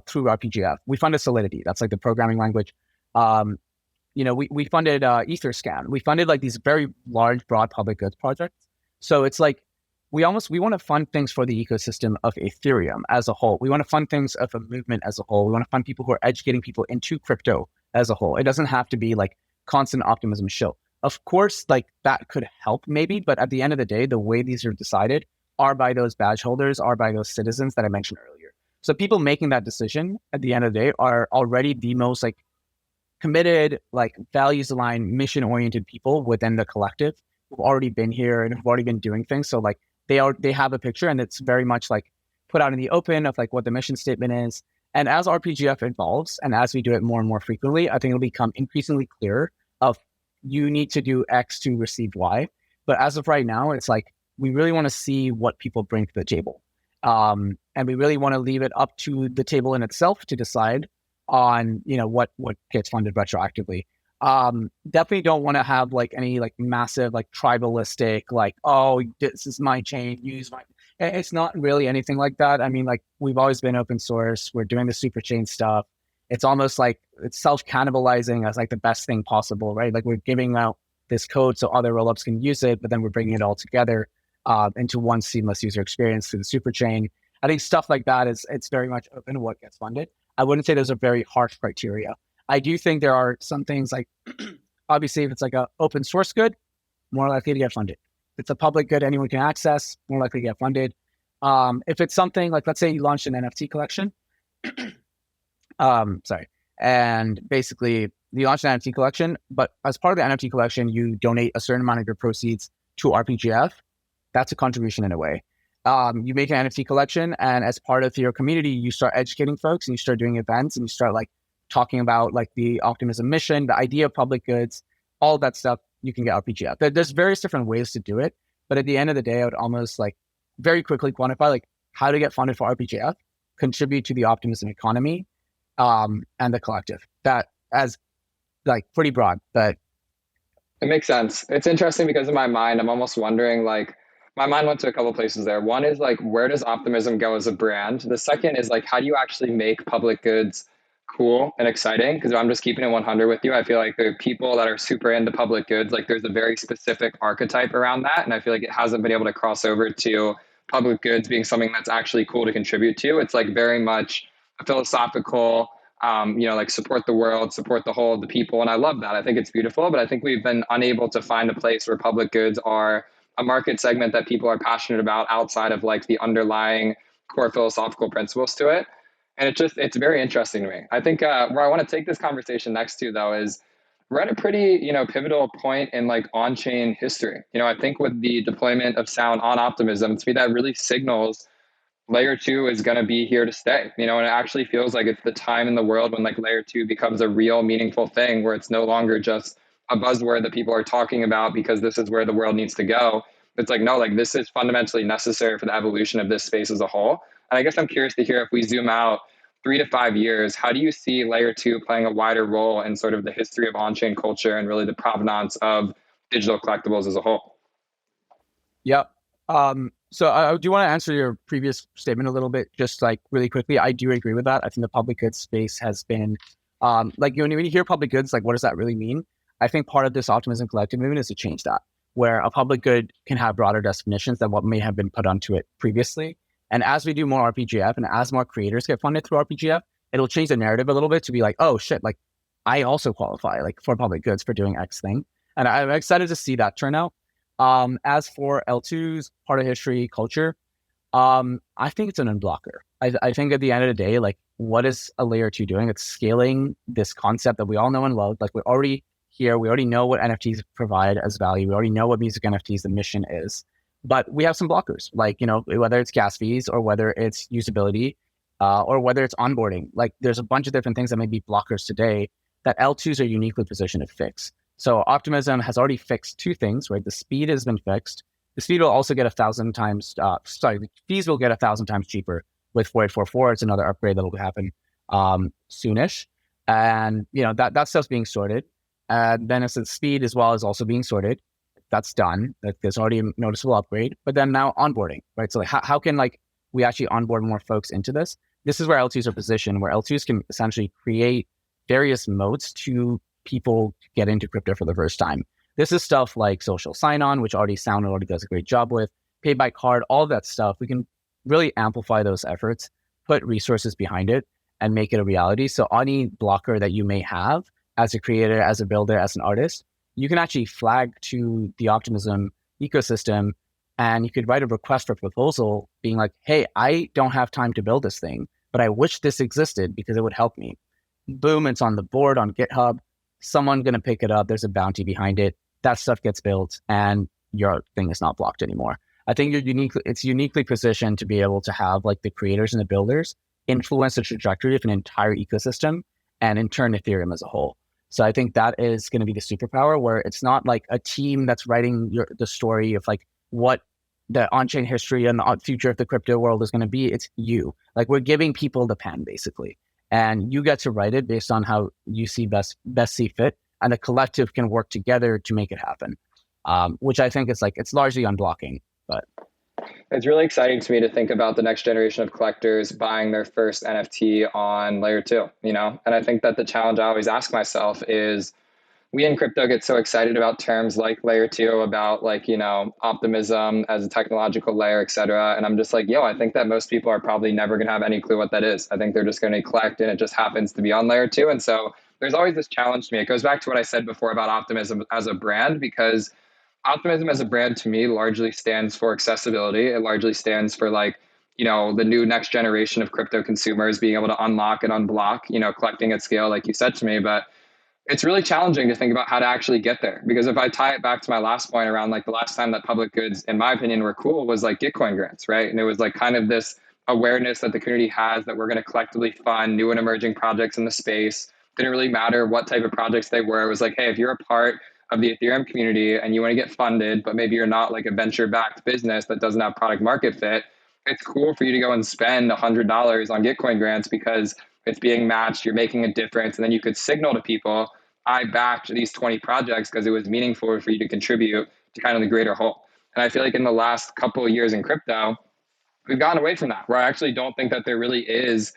Speaker 1: through RPGF. We funded Solidity, that's like the programming language. We funded Etherscan. We funded like these very large, broad public goods projects. So it's like we want to fund things for the ecosystem of Ethereum as a whole. We want to fund things of a movement as a whole. We want to fund people who are educating people into crypto as a whole. It doesn't have to be like constant Optimism show. Of course, like that could help maybe, but at the end of the day, the way these are decided are by those badge holders, are by those citizens that I mentioned earlier. So people making that decision at the end of the day are already the most like committed, like values aligned, mission oriented people within the collective who've already been here and who've already been doing things. So like they have a picture and it's very much like put out in the open of like what the mission statement is. And as RPGF evolves and as we do it more and more frequently, I think it'll become increasingly clear of you need to do X to receive Y. But as of right now, it's like we really want to see what people bring to the table. And we really want to leave it up to the table in itself to decide on, what gets funded retroactively. Definitely don't want to have like any like massive like tribalistic like, oh, this is my chain, use my. It's not really anything like that. I mean, like we've always been open source. We're doing the super chain stuff. It's almost like it's self-cannibalizing as like the best thing possible, right? Like we're giving out this code so other rollups can use it, but then we're bringing it all together into one seamless user experience through the super chain. I think stuff like that it's very much open to what gets funded. I wouldn't say those are very harsh criteria. I do think there are some things like, obviously, if it's like a open source good, more likely to get funded. If it's a public good anyone can access, more likely to get funded. If it's something like, let's say you launched an NFT collection, sorry, and basically you launch an NFT collection, but as part of the NFT collection, you donate a certain amount of your proceeds to RPGF. That's a contribution in a way. You make an NFT collection, and as part of your community, you start educating folks, and you start doing events, and you start like talking about like the Optimism mission, the idea of public goods, all that stuff. You can get RPGF. There's various different ways to do it, but at the end of the day, I would almost like very quickly quantify like how to get funded for RPGF, contribute to the optimism economy, and the collective. That as like pretty broad, but
Speaker 2: It makes sense. It's interesting because in my mind, I'm almost wondering like, my mind went to a couple places there. One is like, where does Optimism go as a brand? The second is like, how do you actually make public goods cool and exciting? Because I'm just keeping it 100 with you. I feel like the people that are super into public goods, like there's a very specific archetype around that. And I feel like it hasn't been able to cross over to public goods being something that's actually cool to contribute to. It's like very much a philosophical, like support the world, support the whole, the people. And I love that. I think it's beautiful, but I think we've been unable to find a place where public goods are a market segment that people are passionate about outside of like the underlying core philosophical principles to it. And it's very interesting to me. I think where I want to take this conversation next to though is we're at a pretty, pivotal point in like on-chain history. I think with the deployment of Sound on Optimism, to me, that really signals layer two is going to be here to stay, and it actually feels like it's the time in the world when like layer two becomes a real meaningful thing where it's no longer just a buzzword that people are talking about because this is where the world needs to go. It's like, no, like this is fundamentally necessary for the evolution of this space as a whole. And I guess I'm curious to hear if we zoom out 3 to 5 years, how do you see layer two playing a wider role in sort of the history of on-chain culture and really the provenance of digital collectibles as a whole?
Speaker 1: Yep. So I do want to answer your previous statement a little bit, just like really quickly. I do agree with that. I think the public goods space has been, like when you hear public goods, like what does that really mean? I think part of this Optimism Collective movement is to change that, where a public good can have broader definitions than what may have been put onto it previously. And as we do more RPGF and as more creators get funded through RPGF, it'll change the narrative a little bit to be like, oh shit, like I also qualify like for public goods for doing X thing. And I'm excited to see that turn out. As for L2's part of history culture, I think it's an unblocker. I think at the end of the day, like what is a layer two doing? It's scaling this concept that we all know and love. Like we're already here. We already know what NFTs provide as value. We already know what music NFTs, the mission is, but we have some blockers, like, whether it's gas fees or whether it's usability, or whether it's onboarding. Like there's a bunch of different things that may be blockers today that L2s are uniquely positioned to fix. So Optimism has already fixed two things, right? The speed has been fixed. The speed will also get 1,000 times, the fees will get 1,000 times cheaper with 4844. It's another upgrade that will happen soonish. And, that stuff's being sorted. And then it's the speed as well as also being sorted. That's done. There's already a noticeable upgrade. But then now onboarding, right? So like, how can like we actually onboard more folks into this? This is where L2s are positioned, where L2s can essentially create various modes to people get into crypto for the first time. This is stuff like social sign-on, which Sound already does a great job with, pay by card, all of that stuff. We can really amplify those efforts, put resources behind it, and make it a reality. So any blocker that you may have as a creator, as a builder, as an artist, you can actually flag to the Optimism ecosystem, and you could write a request for proposal being like, hey, I don't have time to build this thing, but I wish this existed because it would help me. Boom, it's on the board on GitHub. Someone's going to pick it up. There's a bounty behind it. That stuff gets built and your thing is not blocked anymore. I think it's uniquely positioned to be able to have like the creators and the builders influence the trajectory of an entire ecosystem and in turn Ethereum as a whole. So I think that is going to be the superpower, where it's not like a team that's writing the story of like what the on-chain history and the future of the crypto world is going to be. It's you. Like we're giving people the pen basically. And you get to write it based on how you see best see fit, and the collective can work together to make it happen. Which I think it's largely unblocking. But
Speaker 2: it's really exciting to me to think about the next generation of collectors buying their first NFT on layer two. And I think that the challenge I always ask myself is, we in crypto get so excited about terms like layer two, about like, optimism as a technological layer, et cetera. And I'm just like, yo, I think that most people are probably never going to have any clue what that is. I think they're just going to collect and it just happens to be on layer two. And so there's always this challenge to me. It goes back to what I said before about optimism as a brand, because optimism as a brand to me largely stands for accessibility. It largely stands for like, the new next generation of crypto consumers being able to unlock and unblock, collecting at scale, like you said to me. But it's really challenging to think about how to actually get there. Because if I tie it back to my last point around like the last time that public goods, in my opinion, were cool was like Gitcoin grants, right? And it was like kind of this awareness that the community has that we're going to collectively fund new and emerging projects in the space. Didn't really matter what type of projects they were. It was like, hey, if you're a part of the Ethereum community and you want to get funded, but maybe you're not like a venture backed business that doesn't have product market fit, it's cool for you to go and spend $100 on Gitcoin grants because it's being matched, you're making a difference. And then you could signal to people, I backed these 20 projects because it was meaningful for you to contribute to kind of the greater whole. And I feel like in the last couple of years in crypto, we've gotten away from that, where I actually don't think that there's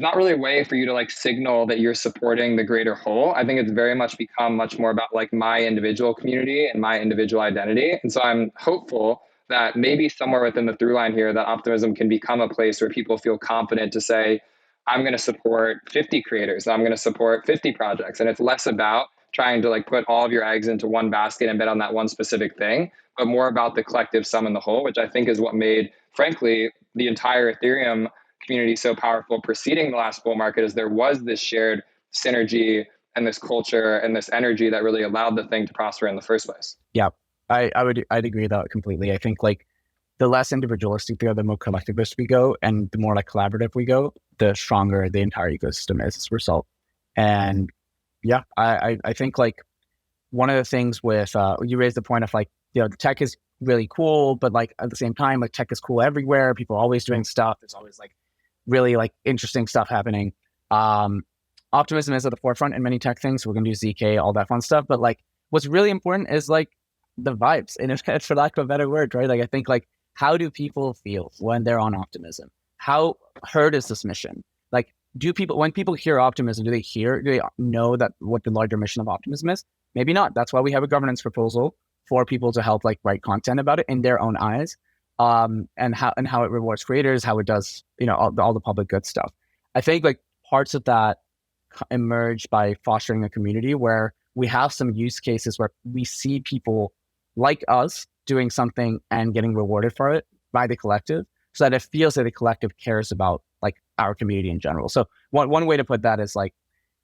Speaker 2: not really a way for you to like signal that you're supporting the greater whole. I think it's very much become much more about like my individual community and my individual identity. And so I'm hopeful that maybe somewhere within the through line here, that optimism can become a place where people feel confident to say, I'm going to support 50 creators. I'm going to support 50 projects. And it's less about trying to like put all of your eggs into one basket and bet on that one specific thing, but more about the collective sum and the whole, which I think is what made, frankly, the entire Ethereum community so powerful preceding the last bull market, is there was this shared synergy and this culture and this energy that really allowed the thing to prosper in the first place.
Speaker 1: Yeah, I'd agree with that completely. I think like the less individualistic we go, the more collectivist we go, and the more like collaborative we go, the stronger the entire ecosystem is as a result. And yeah, I think like one of the things with you raised the point of like, tech is really cool, but like at the same time, like tech is cool everywhere. People are always doing stuff. There's always like really like interesting stuff happening. Optimism is at the forefront in many tech things. So we're gonna do ZK, all that fun stuff. But like what's really important is like the vibes, and it's for lack of a better word, right? Like I think like how do people feel when they're on optimism? How heard is this mission? Like when people hear optimism, do they know that what the larger mission of optimism is? Maybe not. That's why we have a governance proposal for people to help like write content about it in their own eyes. And how it rewards creators, how it does, all the public good stuff. I think like parts of that emerge by fostering a community where we have some use cases where we see people like us doing something and getting rewarded for it by the collective, so that it feels that the collective cares about like our community in general. So one way to put that is like,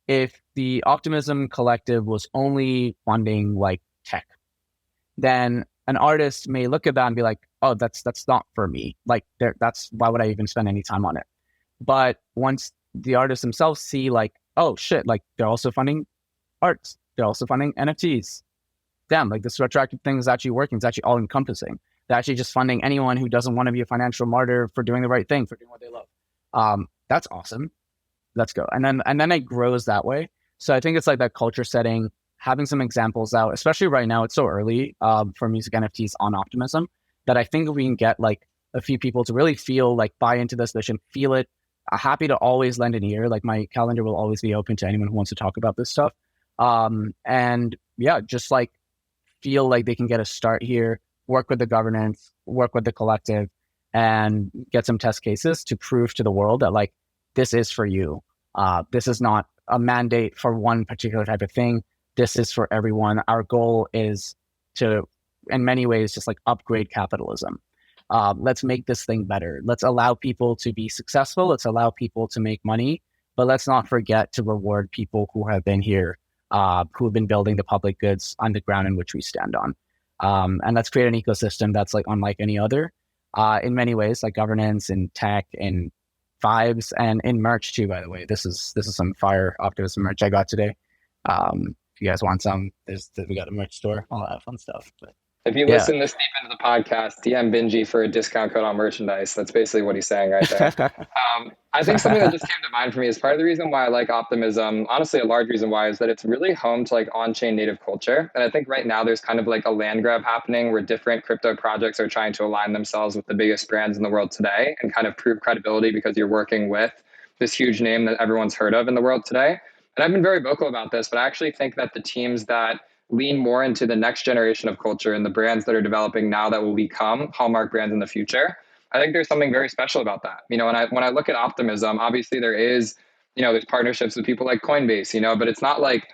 Speaker 1: if the Optimism Collective was only funding like tech, then an artist may look at that and be like, oh, that's not for me. Like that's why would I even spend any time on it? But once the artists themselves see like, oh shit, like they're also funding arts, they're also funding NFTs. Damn, like this retroactive thing is actually working. It's actually all encompassing. They're actually just funding anyone who doesn't want to be a financial martyr for doing the right thing, for doing what they love. That's awesome. Let's go. And then it grows that way. So I think it's like that culture setting, having some examples out, especially right now, it's so early for music NFTs on Optimism, that I think we can get like a few people to really feel like buy into this vision, feel it. Happy to always lend an ear. Like my calendar will always be open to anyone who wants to talk about this stuff. And yeah, just like feel like they can get a start here, work with the governance, work with the collective, and get some test cases to prove to the world that like this is for you. This is not a mandate for one particular type of thing. This is for everyone. Our goal is to, in many ways, just like upgrade capitalism. Let's make this thing better. Let's allow people to be successful. Let's allow people to make money, but let's not forget to reward people who have been here, who have been building the public goods on the ground in which we stand on. And let's create an ecosystem that's like unlike any other in many ways, like governance and tech and vibes and in merch too, by the way. This is some fire Optimism merch I got today. If you guys want some, we got a merch store, all that fun stuff. But
Speaker 2: if you listen this deep into the podcast, DM Binji for a discount code on merchandise. That's basically what he's saying right there. I think something that just came to mind for me is part of the reason why I like Optimism, honestly, a large reason why, is that it's really home to like on-chain native culture. And I think right now there's kind of like a land grab happening where different crypto projects are trying to align themselves with the biggest brands in the world today and kind of prove credibility because you're working with this huge name that everyone's heard of in the world today. And I've been very vocal about this, but I actually think that the teams that lean more into the next generation of culture and the brands that are developing now that will become hallmark brands in the future, I think there's something very special about that. When I look at Optimism, obviously there is, there's partnerships with people like Coinbase, but it's not like,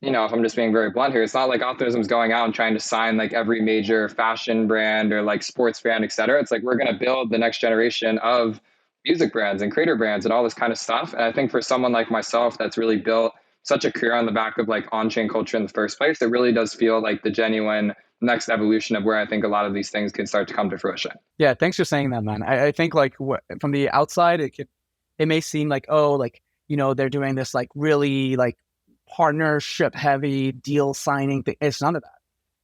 Speaker 2: if I'm just being very blunt here, it's not like Optimism's going out and trying to sign like every major fashion brand or like sports brand, et cetera. It's like we're going to build the next generation of music brands and creator brands and all this kind of stuff. And I think for someone like myself that's really built such a career on the back of like on-chain culture in the first place, it really does feel like the genuine next evolution of where I think a lot of these things can start to come to fruition.
Speaker 1: Yeah, thanks for saying that, man. I think like from the outside, it may seem like, oh, like, they're doing this like really like partnership heavy deal signing thing. It's none of that.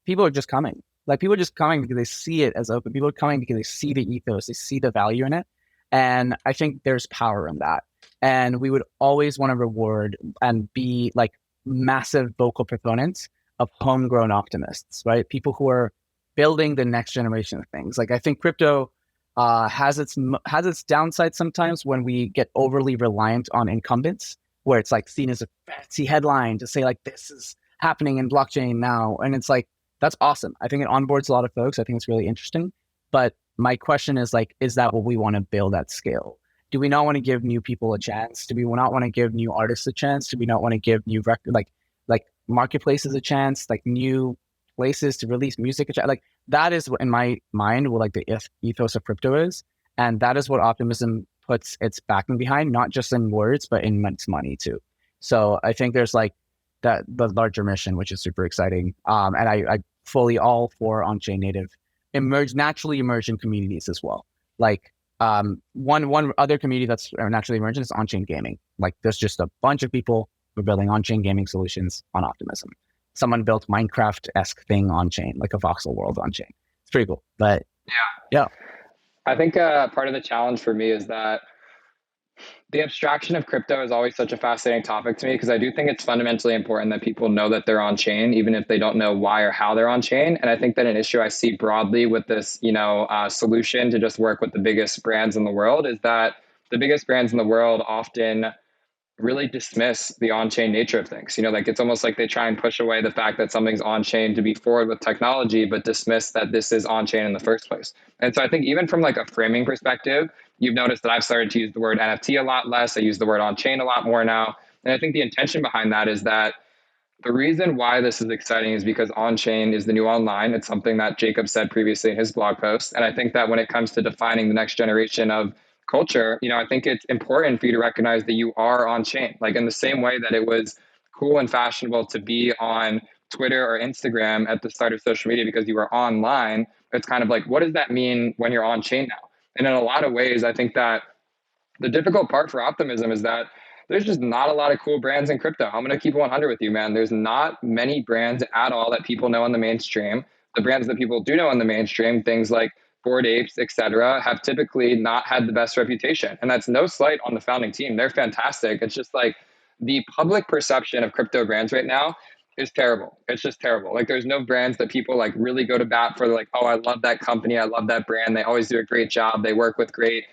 Speaker 1: People are just coming. Like people are just coming because they see it as open. People are coming because they see the ethos, they see the value in it. And I think there's power in that. And we would always want to reward and be like massive vocal proponents of homegrown optimists, right? People who are building the next generation of things. Like I think crypto has its downside sometimes when we get overly reliant on incumbents, where it's like seen as a fancy headline to say like this is happening in blockchain now, and it's like that's awesome. I think it onboards a lot of folks. I think it's really interesting. But my question is like, is that what we want to build at scale? Do we not want to give new people a chance? Do we not want to give new artists a chance? Do we not want to give new like marketplaces a chance, like new places to release music? Like that is what in my mind what like the ethos of crypto is. And that is what Optimism puts its backing behind, not just in words, but in its money too. So I think there's like the larger mission, which is super exciting. And I fully all for on-chain native naturally emergent communities as well. Like one other community that's naturally emergent is on-chain gaming. Like there's just a bunch of people who are building on-chain gaming solutions on Optimism. Someone built Minecraft-esque thing on-chain, like a voxel world on-chain. It's pretty cool. But yeah.
Speaker 2: I think part of the challenge for me is that the abstraction of crypto is always such a fascinating topic to me because I do think it's fundamentally important that people know that they're on chain, even if they don't know why or how they're on chain. And I think that an issue I see broadly with this, solution to just work with the biggest brands in the world is that the biggest brands in the world often really dismiss the on-chain nature of things. Like it's almost like they try and push away the fact that something's on-chain to be forward with technology, but dismiss that this is on-chain in the first place. And so I think even from like a framing perspective, you've noticed that I've started to use the word NFT a lot less. I use the word on-chain a lot more now. And I think the intention behind that is that the reason why this is exciting is because on-chain is the new online. It's something that Jacob said previously in his blog post. And I think that when it comes to defining the next generation of culture, I think it's important for you to recognize that you are on chain. Like in the same way that it was cool and fashionable to be on Twitter or Instagram at the start of social media because you were online, it's kind of like, what does that mean when you're on chain now? And in a lot of ways, I think that the difficult part for Optimism is that there's just not a lot of cool brands in crypto. I'm going to keep 100 with you, man. There's not many brands at all that people know in the mainstream. The brands that people do know in the mainstream, things like Bored Apes, et cetera, have typically not had the best reputation. And that's no slight on the founding team. They're fantastic. It's just like the public perception of crypto brands right now is terrible. It's just terrible. Like there's no brands that people like really go to bat for. Like, oh, I love that company. I love that brand. They always do a great job. They work with great,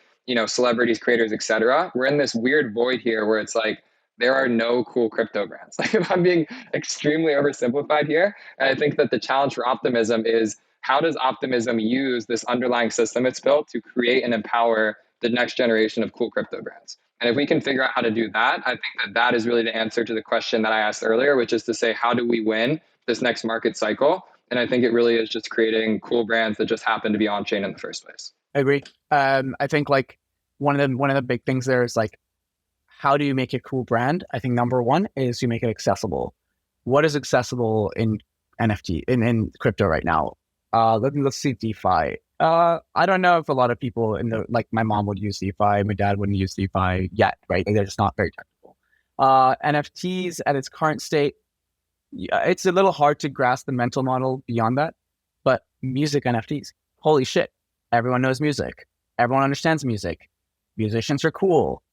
Speaker 2: celebrities, creators, et cetera. We're in this weird void here where it's like, there are no cool crypto brands. Like if I'm being extremely oversimplified here. And I think that the challenge for Optimism is how does Optimism use this underlying system it's built to create and empower the next generation of cool crypto brands? And if we can figure out how to do that, I think that that is really the answer to the question that I asked earlier, which is to say, how do we win this next market cycle? And I think it really is just creating cool brands that just happen to be on chain in the first place.
Speaker 1: I agree. I think like one of the big things there is like, how do you make a cool brand? I think number one is you make it accessible. What is accessible in NFT in crypto right now? Let's see DeFi. I don't know if a lot of people like my mom would use DeFi, my dad wouldn't use DeFi yet, right? Like they're just not very technical. NFTs at its current state, it's a little hard to grasp the mental model beyond that. But music NFTs, holy shit! Everyone knows music. Everyone understands music. Musicians are cool.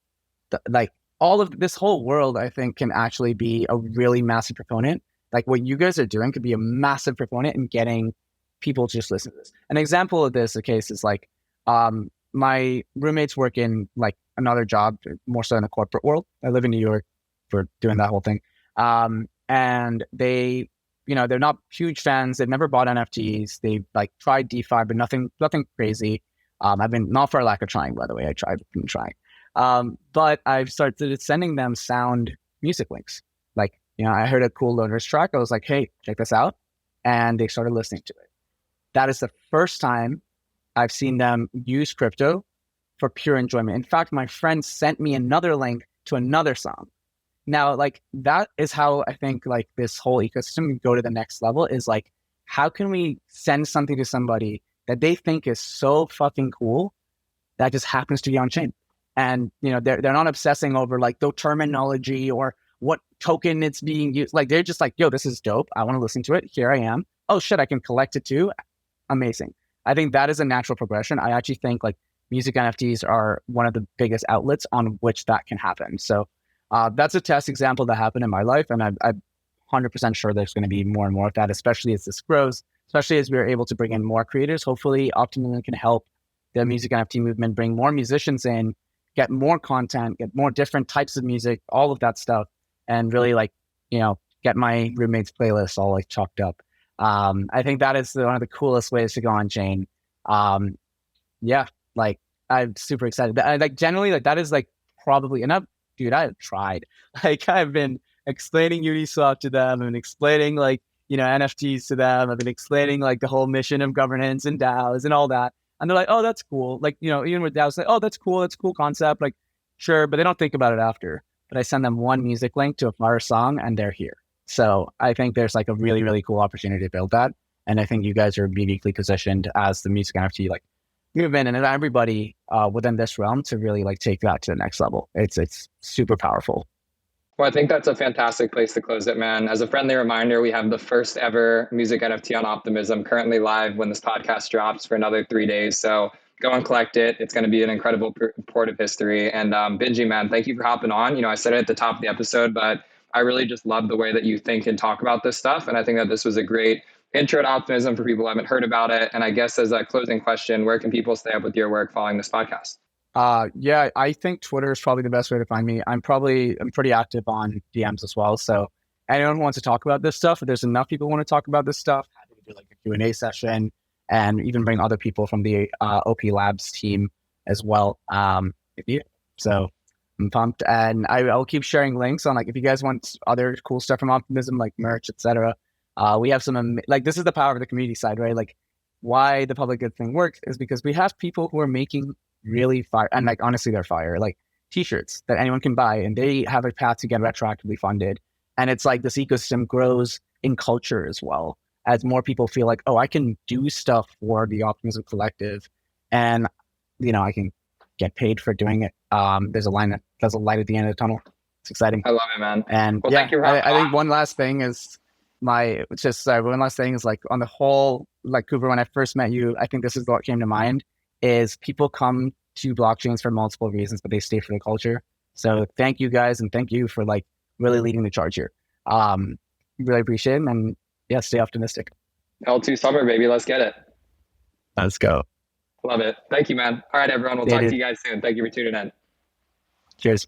Speaker 1: Like all of this whole world, I think, can actually be a really massive proponent. Like what you guys are doing could be a massive proponent in getting people to just listen to this. An example of this, case is like my roommates work in like another job, more so in the corporate world. I live in New York, for doing that whole thing. And they, they're not huge fans. They've never bought NFTs. They've like tried DeFi, but nothing crazy. I've been, not for lack of trying, by the way. I've been trying. But I've started sending them sound music links. Like, I heard a cool Loners track. I was like, hey, check this out. And they started listening to it. That is the first time I've seen them use crypto for pure enjoyment. In fact, my friend sent me another link to another song. Now, like, that is how I think like this whole ecosystem go to the next level, is like, how can we send something to somebody that they think is so fucking cool that just happens to be on chain? And, they're not obsessing over like the terminology or what token it's being used. Like, they're just like, yo, this is dope. I want to listen to it. Here I am. Oh shit, I can collect it too. Amazing. I think that is a natural progression. I actually think like music NFTs are one of the biggest outlets on which that can happen. So that's a test example that happened in my life. And I'm 100% sure there's going to be more and more of that, especially as this grows, especially as we're able to bring in more creators. Hopefully Optimism can help the music NFT movement bring more musicians in, get more content, get more different types of music, all of that stuff. And really like, get my roommate's playlist all like chalked up. I think that is one of the coolest ways to go on chain. Yeah, like I'm super excited. Like generally, like that is like probably, and I've tried. Like I've been explaining Uniswap to them and explaining like, NFTs to them. I've been explaining like the whole mission of governance and DAOs and all that. And they're like, oh, that's cool. Like, even with DAOs, like, oh, that's cool. That's a cool concept. Like, sure, but they don't think about it after. But I send them one music link to a fire song and they're here. So I think there's like a really, really cool opportunity to build that. And I think you guys are uniquely positioned as the music NFT like movement and everybody within this realm to really like take that to the next level. It's super powerful.
Speaker 2: Well, I think that's a fantastic place to close it, man. As a friendly reminder, we have the first ever music NFT on Optimism currently live when this podcast drops for another 3 days. So go and collect it. It's going to be an incredible port of history. And Binji, man, thank you for hopping on. I said it at the top of the episode, but I really just love the way that you think and talk about this stuff. And I think that this was a great intro to Optimism for people who haven't heard about it. And I guess as a closing question, where can people stay up with your work following this podcast?
Speaker 1: Yeah, I think Twitter is probably the best way to find me. I'm pretty active on DMs as well. So anyone who wants to talk about this stuff, if there's enough people who want to talk about this stuff, happy to do like a Q&A session and even bring other people from the OPlabs team as well. So I'm pumped, and I'll keep sharing links on like if you guys want other cool stuff from Optimism, like merch, etc. We have some like this is the power of the community side, right? Like why the public good thing works is because we have people who are making really fire, and like honestly they're fire, like t-shirts that anyone can buy, and they have a path to get retroactively funded. And it's like this ecosystem grows in culture as well, as more people feel like, oh, I can do stuff for the Optimism Collective, and I can get paid for doing it. There's a light at the end of the tunnel. It's exciting.
Speaker 2: I love it, man.
Speaker 1: And
Speaker 2: well,
Speaker 1: yeah,
Speaker 2: thank you.
Speaker 1: I think one last thing is like on the whole, like Cooper, when I first met you, I think this is what came to mind is people come to blockchains for multiple reasons, but they stay for the culture. So thank you guys. And thank you for like really leading the charge here. Really appreciate it. And yeah, stay optimistic.
Speaker 2: L2 summer, baby. Let's get it.
Speaker 1: Let's go.
Speaker 2: Love it. Thank you, man. All right, everyone. We'll talk to you guys soon. Thank you for tuning in.
Speaker 1: Cheers.